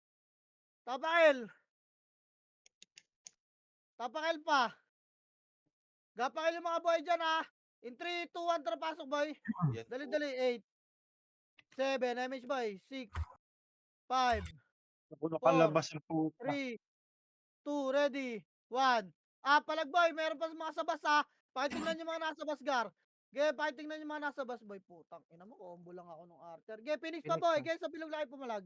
Tapakil pa. Gapakil yung mga boy dyan, ha. In 3, 2, 1, tara, pasok, boy. Yan. Dali. 8, 7, MH, boy. 6, 5, Nakalabas ang puta. 3, 2, ready, 1. Palag, boy. Meron pa mga sabas, ha. Pakitingnan yung mga nasa bus, gar. Ge, pakitingnan yung mga nasa bus, boy. Putang ina mo, combo lang ako nung Archer. Ge, Phoenix pa, boy. Ge, sa bilog laki pumalag.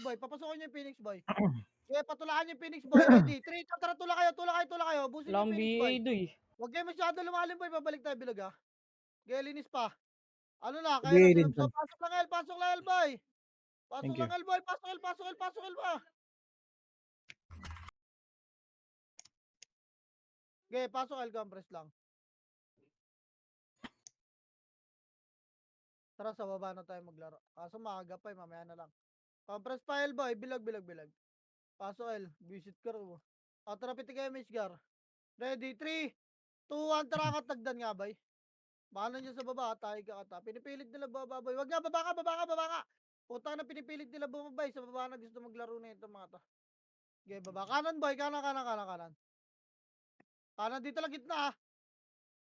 Boy. Papasokin nyo yung Phoenix, boy. Ge, patulaan nyo yung Phoenix, boy. Ready. 3, tara, tula kayo. Busin Wala yung akong Phoenix, boy. BA doy. Huwag kayo masyado lumalim, boy. Pabalik tayo bilog, ha. Ge, linis pa. Ano na, kaya Sige, na din sila. So, pasok lang, L, boy. Thank you. Pasok, L, pa. Ge, pasok, L, compress lang. Tara, sa baba na tayo maglaro. Kaso maaga pa, mamaya na lang. Compress pa, L, boy. Bilog. Pasok, L. Visit ka rin. Tara, pitik image, gar. Ready, 3, 2, 1, tara, katagdan nga, boy. Baka nandiyan sa baba, tayo ka kata. Pinipilit nila baba, boy. Wag nga, baba ka. Puta na, pinipilit nila bumabay. Sa baba na gusto maglaro na ito, mga to. Okay, baba. Kanan, boy. Kanan. Kanan, dito lang, gitna, ah.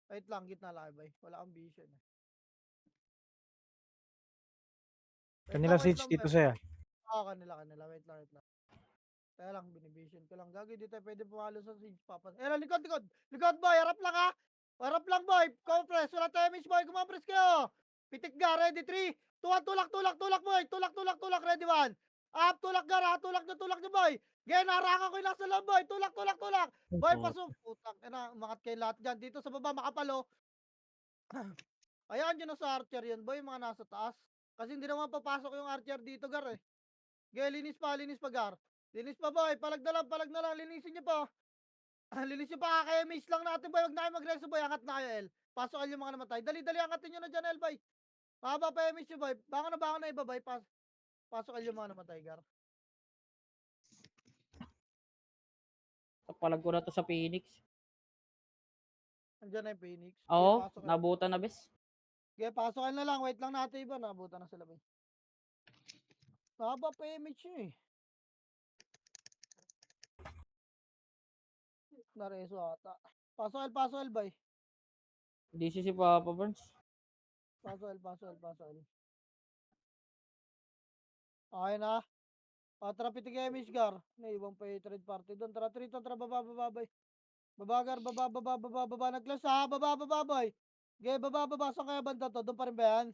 Wait lang, gitna lang, boy. Wala kang vision, eh. Kanila Sage dito sa'yo. Kanila. Wait lang. Kaya lang, binivision ko lang. Gagi, di tayo pwede pumalo sa siege, papas. Likod. Likod, boy. Harap lang, ha. Harap lang, boy. Compress. Wala damage, boy. Kumapres kayo. Pitik gar, ready, 3, 2, 1, tulak, tulak, tulak, boy. Tulak, tulak, tulak, ready, 1. Up, tulak gar, ha. Tulak nyo, boy. Gen, harangan ko yung nasa loob, boy. Tulak, tulak, tulak. Boy, pasok. Putang, umangat kayo lahat dyan. Dito sa baba, makapalo. Ayan nyo na sa archer yun, boy, yung mga nasa taas. Kasi hindi naman papasok yung archer dito, gar, eh. Ge, linis pa, gar. Linis pa, boy. Palag na lang. Linisin nyo pa. Linis nyo pa, kaka-miss lang natin, boy. Huwag na kayo mag-reso, boy. Angat na kayo, El. Pasokan yung mga namatay. Dali, angatin nyo na dyan, El, boy. Mahaba pa yung miss nyo, boy. Bangon na iba, boy. Pasokan yung mga namatay, gar. Palag ko na to sa Phoenix. Andiyan na yung Phoenix. Ge, Oo, pasokan. nabutan na bes. Ge, pasokan na lang. Wait lang natin iba. Nabutan na sila, boy. Mahaba pa yung miss nyo, eh. Nareso ata. Paso El, boy. DC si Papa Burns. Paso El. Okay na. Tara, pitik yung Mishgar. Naiwan pa yung third party doon. Tara, Triton. Tara, baba, boy. Babagar, baba. Naglas ha. Baba, boy. Okay, baba. Saan kaya banda to? Doon pa rin ba yan?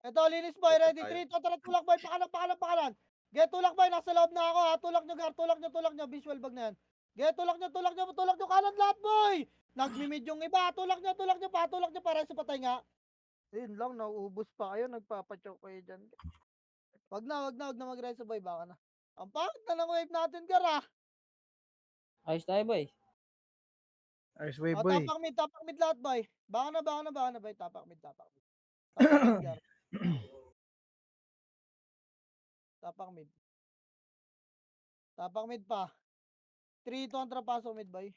Ito, linis, boy. Ito Ready? tayo. Triton. Tara, tulak, boy. Pakanan. Okay, tulak, boy. Nasa loob na ako, ha. Tulak nyo, gar. Tulak nyo. Visual bag na yan. Okay, tulak nyo. Kanan lahat, boy. Nagmimid yung iba. Tulak nyo pa. Reso patay nga. Yun lang, nauubos pa kayo. Nagpapachoke kayo dyan. Wag na mag-reso, boy. Baka na. Ang pangit na ng wave natin, gar, ha. Ayos tayo boy. Ice wave, Oh, boy. tapak mid lahat, boy. Baka na, boy. Tapak mid, gar. Tapak mid pa. 3 kontra pasok mid, boy.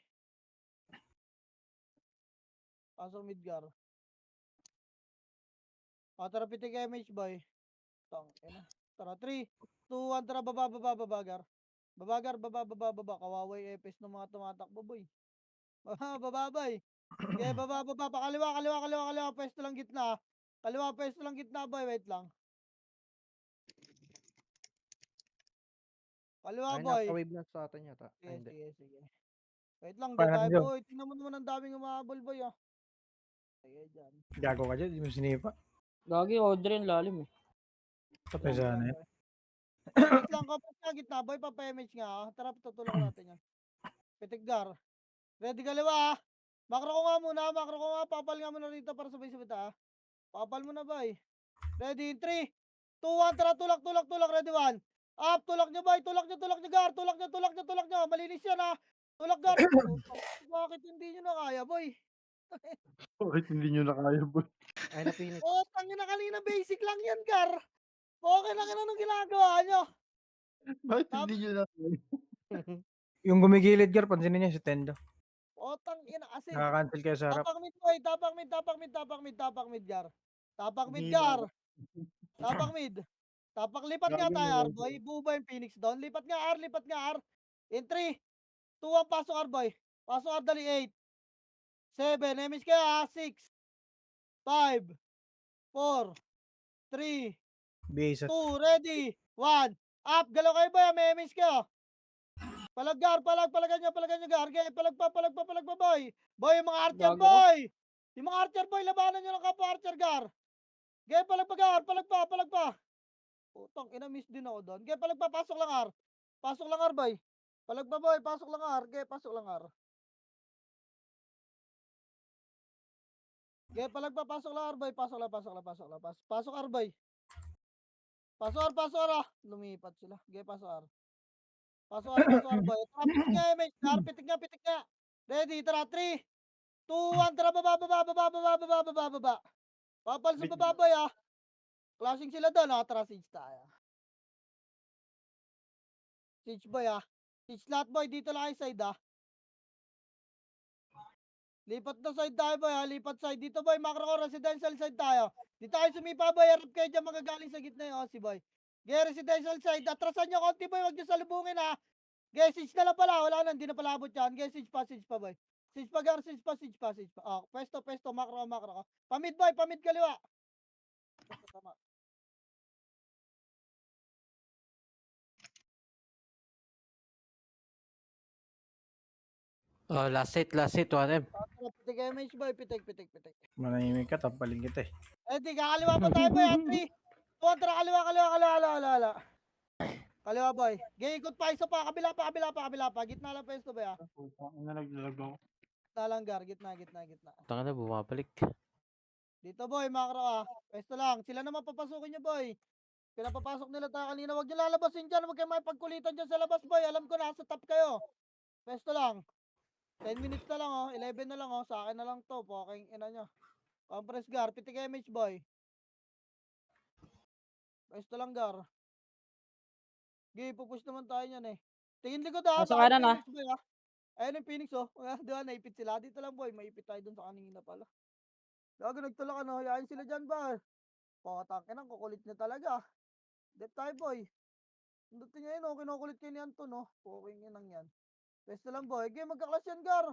Pasok mid, gar. Tara, pitik MH, boy. Tara, 3, 2, 1, tara, baba, gar. Baba. Kawaway epes ng mga tumatakbo, boy. Baba, boy. Okay, baba. Kaliwa. Pwesto lang gitna. Boy. Wait lang. Kaliwa, Ay, boy. nasa wave na sa atin yata. Ay, hindi. Sige. Wait lang, di Paano tayo, nyo? boy. Tingnan mo naman ang daming umahabol, boy, ah. Sige, dyan. Gago ka dyan, di mo sinipa. Gagi, order yung lalim eh. Patay sana yan. Kopos lang, nga, gitna, boy. Papa-image nga, ah. Tara, tutulong natin yan. Pitiggar. Ready kaliwa, ah. Makro ko nga. Papal nga muna rito para sabay-sabay ta, ah. Papal mo na, boy. Ready, in 3, 2, 1, tara, tulak. Ready, 1. Up, tulak nyo, boy. Tulak nyo, gar. Tulak nyo. Malinis yan, ah. Tulak, gar. Bakit hindi nyo na kaya, boy? Bakit hindi nyo na kaya, boy? Ay, na Phoenix. Oh, tangin na kanina, basic lang yan, gar. Okay lang yan, anong ginagawa nyo? Bakit hindi nyo na kaya? Yung gumigilid, gar, pansinin niya si Tendo. Oh, tangin na kasi. Nakakancel kayo sa harap. Tapak mid, boy. Tapak mid, gar. Tapak mid, Hina gar. ako. Tapak mid. Lipat nga Gago tayo, na R, boy. Buba yung Phoenix doon. Lipat nga, R. In 3, 2, 1, pasok, R, boy. Pasok, R, dali, 8, 7, emis kaya, 6, 5, 4, 3, BA 2, ready, 1. Up, galaw kayo, boy. May emis kayo. Palag, palagan nyo, gar. Okay, palag pa, boy. Boy, yung mga archer, Gago ko. boy. Yung mga archer, boy, labanan nyo ng kapwa archer, gar. Okay, palag pa, gar. Palag pa. Putang, ina-miss din ako doon. Okay, palag pa, pasok lang, R. Boy. Palag pa, boy, pasok lang, R. Okay, pasok lang, R. Okay, palag pa, pasok lang, R, boy. Pasok, R, boy. Pasok, R, ah. Lumipat sila. Okay, pasok, R. Pasok, R, boy. Tara, pitik nga. Ready, tara, 3, 2, 1, tara, baba. Papal sa baba, boy, ah. Clashing sila doon, ah. Tara, siege tayo. Siege, boy, ah. Siege lahat, boy. Dito lang ay side, ah. Lipat na side tayo, boy, ha? Lipat side. Dito, boy, macro ko, residential side tayo. Dito tayo sumipa, boy. Harap kayo dyan, magagaling sa gitna yung Aussie, boy. Okay, residential side. Atrasan nyo konti, boy. Huwag nyo salubungin, ha? Okay, siege na lang pala. Wala na, hindi na pala abot yan. Okay, siege pa, boy. Siege pa, gar. Siege pa. Oh, pwesto. Macro ko. Pamid, boy. Pamid kaliwa. Tama. Oh, last hit, 1M. Tara, pitik MH boy, pitik. Manahimik ka, tampalin kita eh. Di kakaliwa pa tayo boy, Atri. Kontra, kaliwa. Kaliwa boy. Ikot pa, isa pa, kabila pa. Gitna lang pwesto boy ah. Putang ina, naglalag ako. Gitna lang gar, gitna. Tanga na, bumabalik. Dito boy, makro ah. Pwesto lang, sila naman papasukin nyo boy. Pinapapasok nila tayo kanina, wag nyo lalabasin dyan, wag kayo may pagkulitan dyan sa labas boy. Alam ko nasa top kayo. Pwesto lang. 10 minutes na lang oh, 11 na lang oh, sa akin na lang to, poking ina nyo. Compress gar, pitik MH boy. Pwesto lang gar. Pupush naman tayo niyan eh. Tingin likod ah, Nasa baka kanan, ah. Phoenix boy ah. Ayun yung Phoenix oh. Di ba, naipit sila. Dito lang boy, maipit tayo dun sa kanina pala. Gago nagtulak ano, hayaan sila dyan ba? Pakatangke nang kukulit niya talaga. Dep tayo boy. Hindutin niya yun oh, kinukulit kayo ni Anton oh. Poking inang yan. Pwesto lang boy, game magkaklas yan gar.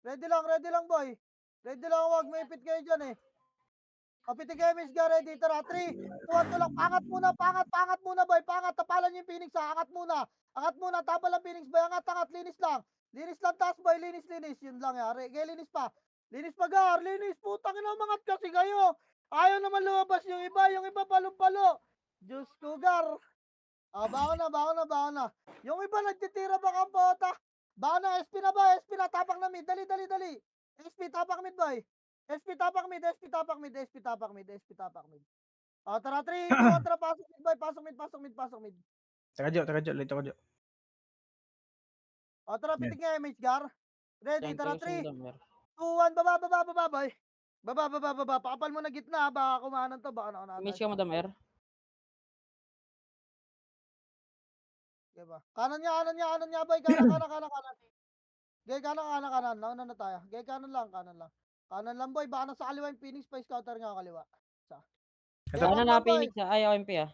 Ready lang boy. Ready lang, wag maipit kayo dyan eh. Kapitig MH gar, ready, tara, 3, 2, 1, tulak, pangat muna boy, pangat, tapalan niyo yung Phoenix ha, angat muna, tapal ang Phoenix boy, angat, linis lang taas boy, linis, yun lang yari, kaya linis pa gar, putang ina, umangat kasi kayo, ayaw naman lumabas yung iba palong-palo, Diyos ko gar, baon na, yung iba nagtitira baka bota, baon na, SP na, tapak na mid, dali, SP, tapak mid boy, SP tapak mid. Tara, 3, 2, 1, tara, pasok mid boy, pasok mid. Taga Jo, late ako Jo. Tara, pitik nga MH gar. Ready, tara, 3, 2, 1, 10,000 damer. baba, boy. Baba. Pakapal mo na gitna, baka kumanan to, baka nakunatan. Image ka mo damer. Diba? Kanan niya, boy, kanan. Gay, kanan. Nauna na tayo. Gay, kanan lang. Kanan lang, boy, baka nasa kaliwa yung Phoenix, pa scouter nga kaliwa. Ano na Phoenix ah? Ay, OMP ah.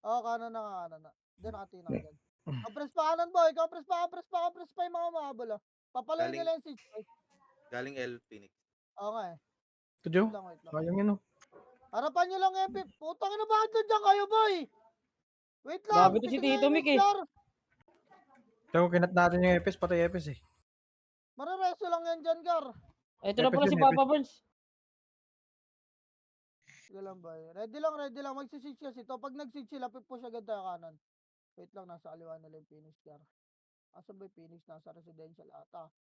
Kanan na. Diyan nakatinang dyan. Compress pa kanan boy, compress pa yung mga umabol ah. Papaloy Galing- nila yung siege boy. Galing L Phoenix. Oo nga eh. Ito Jo, Wait lang. sayang yun oh. Harapan nyo lang MP. Putang ina, bakit dyan kayo boy? Wait lang. Grabe to si titignan Tito yung Mick, eh. Star. Ito, kinat natin yung Epes, patay Epes eh. Marareso lang yan dyan, Gar. Ito na Epes pala yun, si Papa Burns. Sige lang boy. Ready lang. Magsisiege kasi to. Pag nag-siege sila, push agad tayo kanan. Wait lang, nasa kaliwa na lang yung Phoenix, Gar. Asan ba yung Phoenix? Nasa residential ata.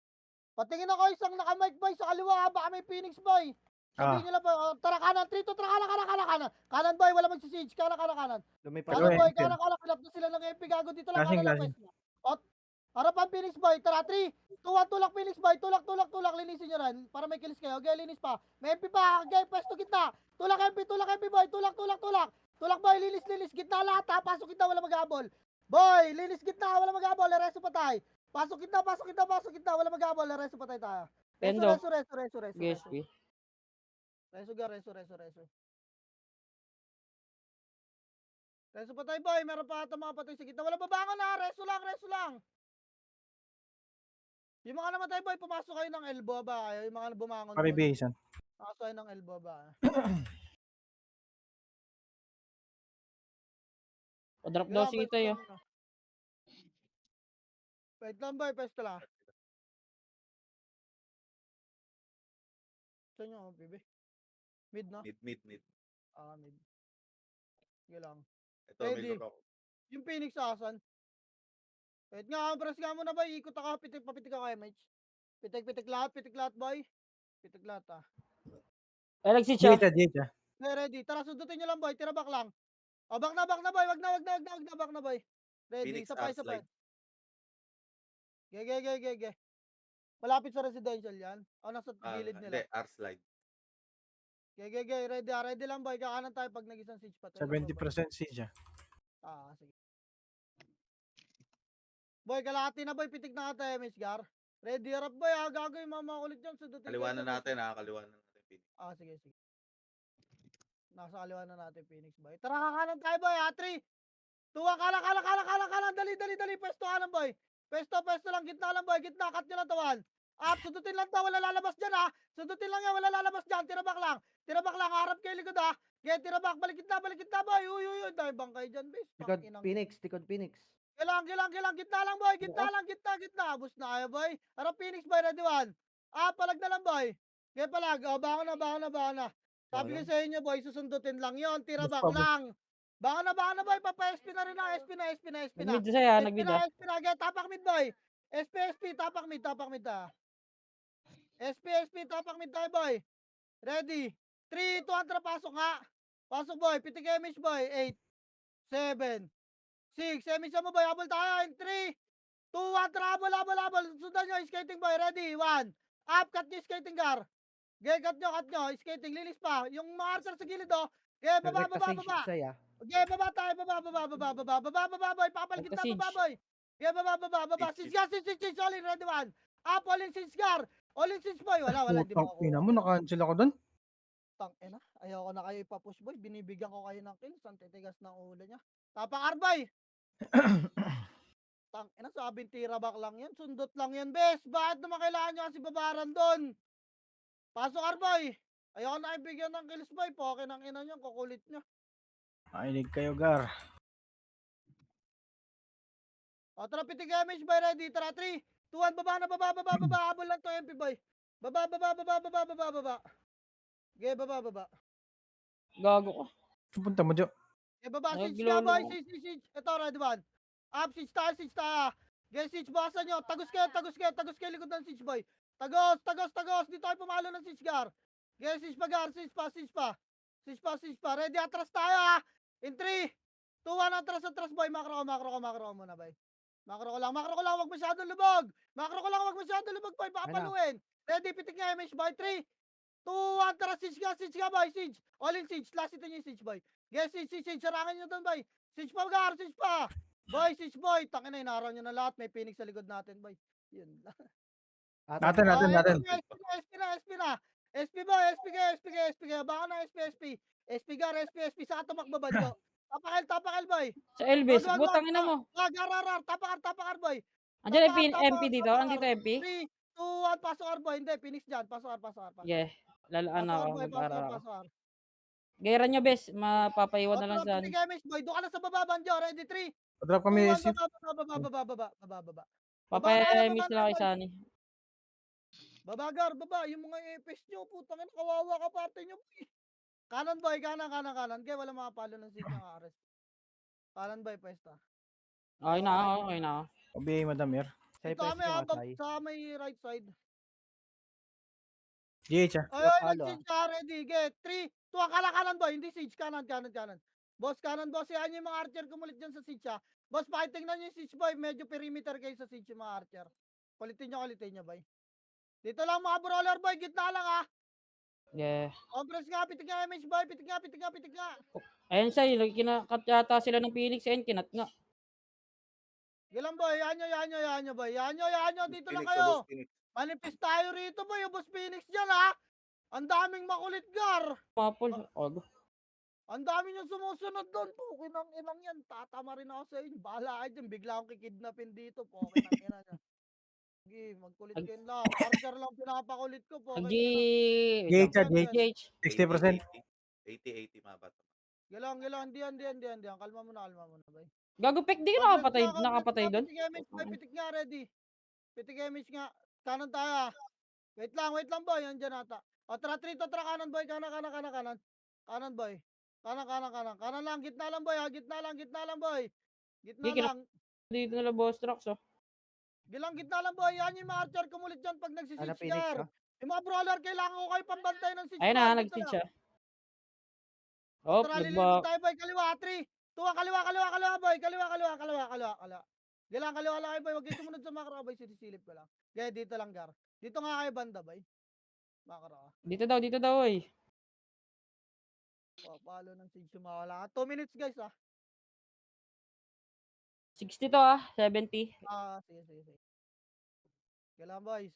Patingin ako isang naka-mic boy sa kaliwa, baka may Phoenix boy. Sabihin nyo lang po, tara kanan, 3, 2, tara kanan. Kanan boy, wala magsisiege, kanan. Lumipat. Kanan boy, Empty. kanan, kilap na sila ng MP, gago dito lang, Lasing, kanan lang lasing. pwesto. Ot, harapan Phoenix boy, tara 3, 2, 1, tulak Phoenix boy, tulak, linisin nyo rin, para may kills kayo, okay, linis pa. May MP pa, okay, pwesto gitna. Tulak MP boy, tulak. Tulak boy, linis, gitna lahat ha, pasok gitna, wala mag-abol. Boy, linis gitna, wala mag-abol, reso pa tayo. Pasok gitna, wala mag-abol, reso pa tayo. Pendo. Reso. GSP. Reso. Reso pa tayo boy, meron pa ata mga patay sa gitna. Wala babangon ha, reso lang. Yung mga namatay boy, pumasok kayo ng elbow ba kayo? Yung mga bumangon doon. Paribihisan. Pumasok kayo ng elbow ba? O-drop daw si Itoy oh. Wait lang boy, pwesto lang. Saan nyo, PB? Mid no? Mid. Mid. Sige lang. Ito, Ready. may lurok. Yung Phoenix asan? Wait nga, press nga muna boy. Ikot ako, papitik ako MH. Pitik lahat boy. Pitik lahat ah. Ay, nag-sit siya. Dito. Okay, ready. Tara, sundutin nyo lang boy. Tira back lang. Back na boy. Wag na boy. Ready, Phoenix isa pa. slide. Ge. Malapit sa residential yan. Nasa gilid Hindi, nila. R-slide. Ge. Ready lang boy. Kakanan tayo pag nag-isang siege pa tayo. 70% siege ah. Sige. Boy, kalahati na boy. Pitik na ka tayo, Miss Gar. Ready, harap boy. Gagawin mga ulit dyan. Sundutin Kaliwanan kayo. natin Phoenix. Sige. Nasa kaliwa na natin Phoenix boy. Tara kakanan tayo boy. 3, 2, 1, kanan. Dali. Pwesto kanan boy. Pwesto lang. Gitna lang boy. Cut nyo lang tawan. Sundutin lang to. Wala lalabas dyan ha. Sundutin lang yan. Wala lalabas dyan. Tira back lang. Harap kayo likod ha. Tira back. Balik gitna boy. Uy. Dahil bang kayo dyan, base. Tikod Phoenix. Gilang. Gitna lang, boy. Gitna. Abos na kayo, boy. Harap Phoenix, boy. Ready, one. Palag na lang, boy. Okay, palag. Bangon na. Sabi ko sa inyo, boy, susundutin lang yon. Tira Basta, back lang. Bangon na, boy. Papa-SP na rin na. SP na. Nag-mid siya, nag-mid ah. SP na. Okay, tapak mid, boy. SP. Tapak mid, SP. Tapak mid tayo, boy. Ready. 3, 2, 1, pasok nga. Pasok, boy. Pitik image, boy. 8, 7, 6. Emisa mo, boy. Habol tayo. In 3, 2, 1, habol. Sundan nyo. Skating, boy. Ready. 1. Up. Cut nyo skating, gar. Okay, cut nyo. Skating. Lilis pa. Yung mga archer sa gilid, oh. Okay, baba. Saya. Okay, baba tayo. Baba, boy. Papalgit na, Siege. baba, boy. Okay, baba. Siege, Siege. All in. Ready, 1. Up. All in, siege, gar. All in, siege, boy. Wala. Di Putang mo ina mo, naka-cancel ako doon. Tang ina, ayoko na kayo ipapush, boy. Binibigyan ko kayo ng kills. Ang titigas ng ulo niya. Tapang Arbay. Tang ina, sabing tira back lang yan. Sundot lang yan, bes. Bakit naman kailangan nyo kasi babaran doon? Pasok, Arbay. Ayoko na ibigyan ng kills, boy. Poke ng ina nyo, kukulit nyo. Makinig kayo, Gar. O, tara, pitik image, boy. Ready, tara, 3, 2, 1, baba. Habol lang to, MP, boy. Baba. Okay, baba. Gago ko. Punta mo, Jo. Eh, baba, Ay, siege ka, boy. gilolo. Siege. Ito, ready, 1. Up, siege tayo. Okay, siege, bawasan nyo. Tagos kayo, likod ng siege, boy. Tagos. Dito kayo pumalo ng siege, gar. Okay, siege pa, gar. Siege pa. Ready, atras tayo, ha. In 3, 2, 1, atras, boy. Macro ko muna, boy. Macro ko lang. Wag masyadong lubog. Boy. Baka Ano? paluin. Ready, pitik nga, image, boy. 3, 2, 1, tara, siege ka, boy. Siege. All in siege. Last ito nyo yung siege, boy. Yes, siege. Sarangin nyo doon, boy. Siege pa, gar. Siege pa. Boy, siege, boy. Tangin na, inaraw nyo na lahat. May Phoenix sa likod natin, boy. Yun lang. Natin. SP na. SP, boy. SP ka. Baka na SP. SP, gar. SP. Saka tumakbo, badyo. Tapakal, boy. Sa Elvis, Wag, butang ina mo. Garar. Tapakar, boy. Andiyan Tapakar, yung MP dito, andito MP. 3, 2, 1, pasok, boy. Hindi, Phoenix dyan. Pasok. Yeah, lalaan na ako, boy. mag-aral ako. Pasok. Gera nyo, bes, mapapaiwan na lang sa... Pitik image, boy. Doon ka na sa baba, Banjo. Ready, 3, Drop 2, kami, 1, SC. baba. Papamiss na ako isa ni. Baba. Yung mga EPS nyo, putang ina, kawawa ka parte nyo, boy. Kanan, boy. Kanan. Kaya wala mga palo ng siege ng arrest. Kanan, boy, pwesta. Okay na ako. OBA, Madam Air. Sa Ito kami, yung habang asay. sa may right side. GH, ah. Ay, Palo, nag-siege ka, ready. Get, 3, 2, kanan, boy. Hindi siege, kanan. Boss, kanan, boss. Yan yung mga archer kumulit dyan sa siege, ha. Boss, pakitingnan nyo yung siege, boy. Medyo perimeter kayo sa siege yung mga archer. Kulitin nyo, boy. Dito lang mga brawler, boy. Gitna lang, ha. Yeah. Compress nga, pitik nga, image, boy. Pitik nga. Ayun siya, kinakat yata sila ng Phoenix, ayun, kinat nga. Gilang, boy. Yan nyo, boy. Yan nyo. Dito lang Phoenix, kayo. boss Phoenix. Manifest tayo rito, boy. Yung boss Phoenix dyan, ha. Ang daming makulit, gar. Mapol. Oh, Ang dami nyo sumusunod doon. Pukin ng inang yan. Tatama rin ako sa inyo. Bahala kayo dyan. Bigla akong kikidnapin dito. Pukin ng ina niya. Sige, magkulit kayo lang. Archer lang pinapakulit ko. Pukin G... ng ina. GH, ah, Yan, GH. 60%. 80 mga bata. Gilang. Hindi. Kalma mo na, boy. Gago pek, di ka nakapatay doon? Pitik nga, ready. Pitik image nga. Kanan tayo, ah. Wait lang, boy. Andyan ata. O, tara, kanan, boy. Kanan. Kanan, boy. Kanan lang. Gitna lang, boy. Gitna lang, boy. Gitna Di, lang. Dito nila boss trucks, oh. Gilang gitna lang, boy. Yan yung mga archer kumulit dyan pag nagsisitch Phoenix, car. ha? Yung mga brawler, kailangan ko kayo pambantay ng siege Ayun car. na, Dito nag-siege lang. siya. Oh, Tara, lilipat nagba... tayo, boy. Kaliwa, 3, 2, kaliwa, boy. Kaliwa. Gilang, kaliwa lang kayo, boy. Huwag kayo sumunod sa macro, boy. Sinisilip ko lang. Kaya dito lang, gar. Dito nga kayo banda, boy. Macro. Dito daw, oy. Palo ng siege yung mawala. 2 minutes, guys, ah. 60 to, 70. Sige. Gilang, boys.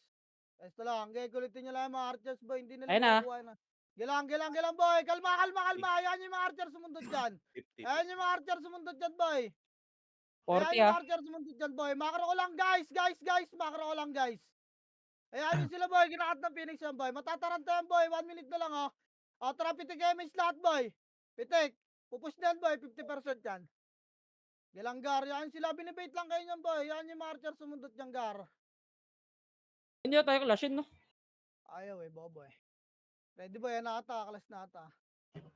Esto lang. Okay, kulitin nyo lang yung mga archers, boy. Hindi nila Ayun na. makukuha na. Gilang, boy. Kalma. Ayan yung mga archers sumundod dyan. 50. Ayan yung mga archers sumundod dyan, boy. 40, Ayan yung mga archers sumundod dyan, boy. Macro ko lang, guys. Macro ko lang, guys. Ayan yung sila, boy. Ginakat ng Phoenix yan, boy. Matataranta yan, boy. 1 minute na lang, oh. O, tara, pitik image lahat, boy. Pitik. Pupush na yan, boy. 50% yan. Gelanggar, yan sila. Binibait lang kayo niyan, boy. Yan yung mga archer sumundot niyang gar. Hindi na tayo clashin, no? Ayaw eh, bobo eh. Ready boy, yan ata. Kalas na ata.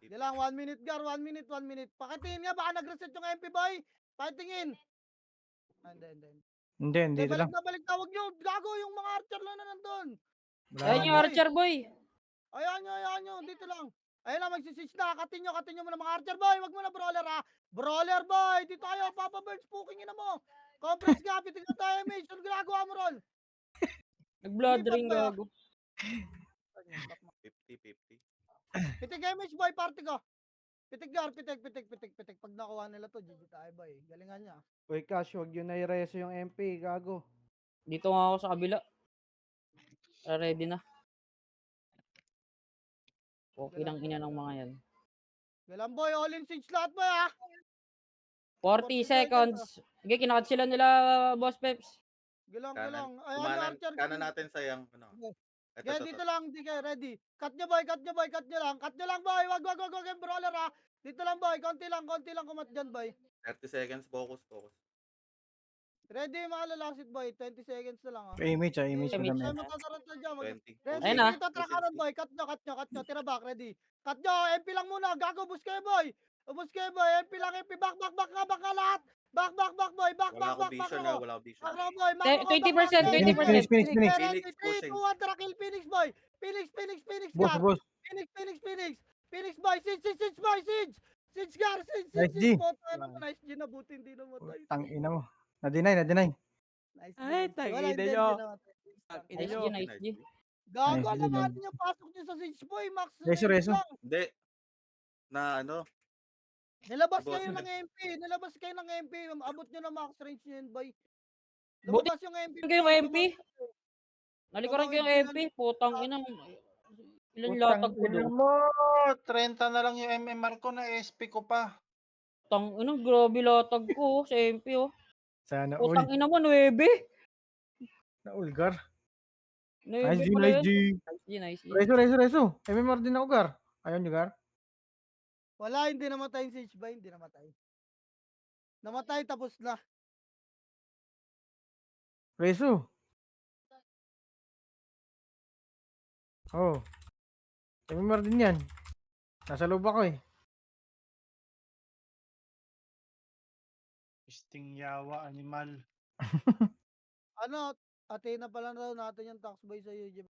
Di lang, 1 minute gar. 1 minute, 1 minute. Pakitingin nga, baka nag-reset yung MP, boy. Pakitingin. Hindi. Hindi, dito lang. Balik na. Huwag nyo. Gago yung mga archer lang na nandun. Wala Ayun na. yung archer, boy. Ayan nyo. Dito lang. Ayun na, magsiswitch na. Katin nyo mo na mga archer, boy. Wag mo na brawler, ha. Brawler, boy. Dito kayo. Papa Birds, puking ina mo. Compress nga, pitig na tayo, mate. Ano ginagawa mo, Rol? Nag-blood Lipat ring, ba? gago. 50-50. Pitig image, boy. Party ko. Pitig gar, pitig. Pag nakuha nila to, GG tayo, boy. Galingan niya. Uy, Cash, huwag yun na i-reso yung MP, gago. Dito nga ako sa kabila. Ready na. Okay lang ina ng mga yan. Galang, boy. All in siege lahat, boy, ha. 40 seconds. Sige, kinakat sila nila, Boss Peps. Galang. Kanan. Ayan yung archer. Kanan natin sayang. Ano? Okay. Ito, Kaya dito lang, di kayo ready. Cut nyo, boy. Cut nyo lang, boy. Wag, yung brawler, ha. Dito lang, boy. Konti lang kumat dyan, boy. 30 seconds, focus. Ready, mga lalasit, boy. 20 seconds na lang, ha. Image Image. madami. Ay, matatarot na dyan. 20. Ready, Ayun na. dito, trakaran, boy. Cut nyo. Tira back, ready. Cut nyo, MP lang muna. Gago, bus kayo, boy. Ubus kayo, boy. MP lang, MP. Back nga lahat. Back, boy. Back, Wala akong vision na, Macro. wala akong vision. Macro, boy. 20%, 20%. Phoenix. Ready, Phoenix 3, pushing. 2, 1, tara, kill Phoenix, boy. Phoenix, Boss, gar. boss. Phoenix, boy. Siege, boy. Siege, gar. Nice G. Nice G, nabuti hindi namatay. Tang ina mo. Na-deny. Nice G. Ay, Wala, tangina hindi nyo. namatay. Tangina Nice nyo. G, nice G. Gago, Nice G, alam nice natin yung pasok niyo sa Siege, boy. Max Reso. range lang. Hindi. Na ano? Nilabas Boss, kayo eh. ng MP. Abot nyo na max range nyo yun, boy. Buti Lumabas yung MP. ko yung MP. Nalikuran ko yung MP. Putang ina. Ilan latag ko doon. mo, 30 na lang yung MMR ko na SP ko pa. Putang ina, grabe latag ko, sa MP, oh. Sana all. Putang ina mo, 9. Na ulgar. 9 Nice G, pala nice yun. G. Nice G. Reso. MMR din ako, gar. Ayun nyo, gar. Wala, hindi namatay yung Siege, boy. Hindi namatay. Namatay, tapos na. Reso. Oh. MMR din yan. Nasa loob ako eh. Sting yawa, animal. Ano, Athena pala daw natin yung tax boy sa UG.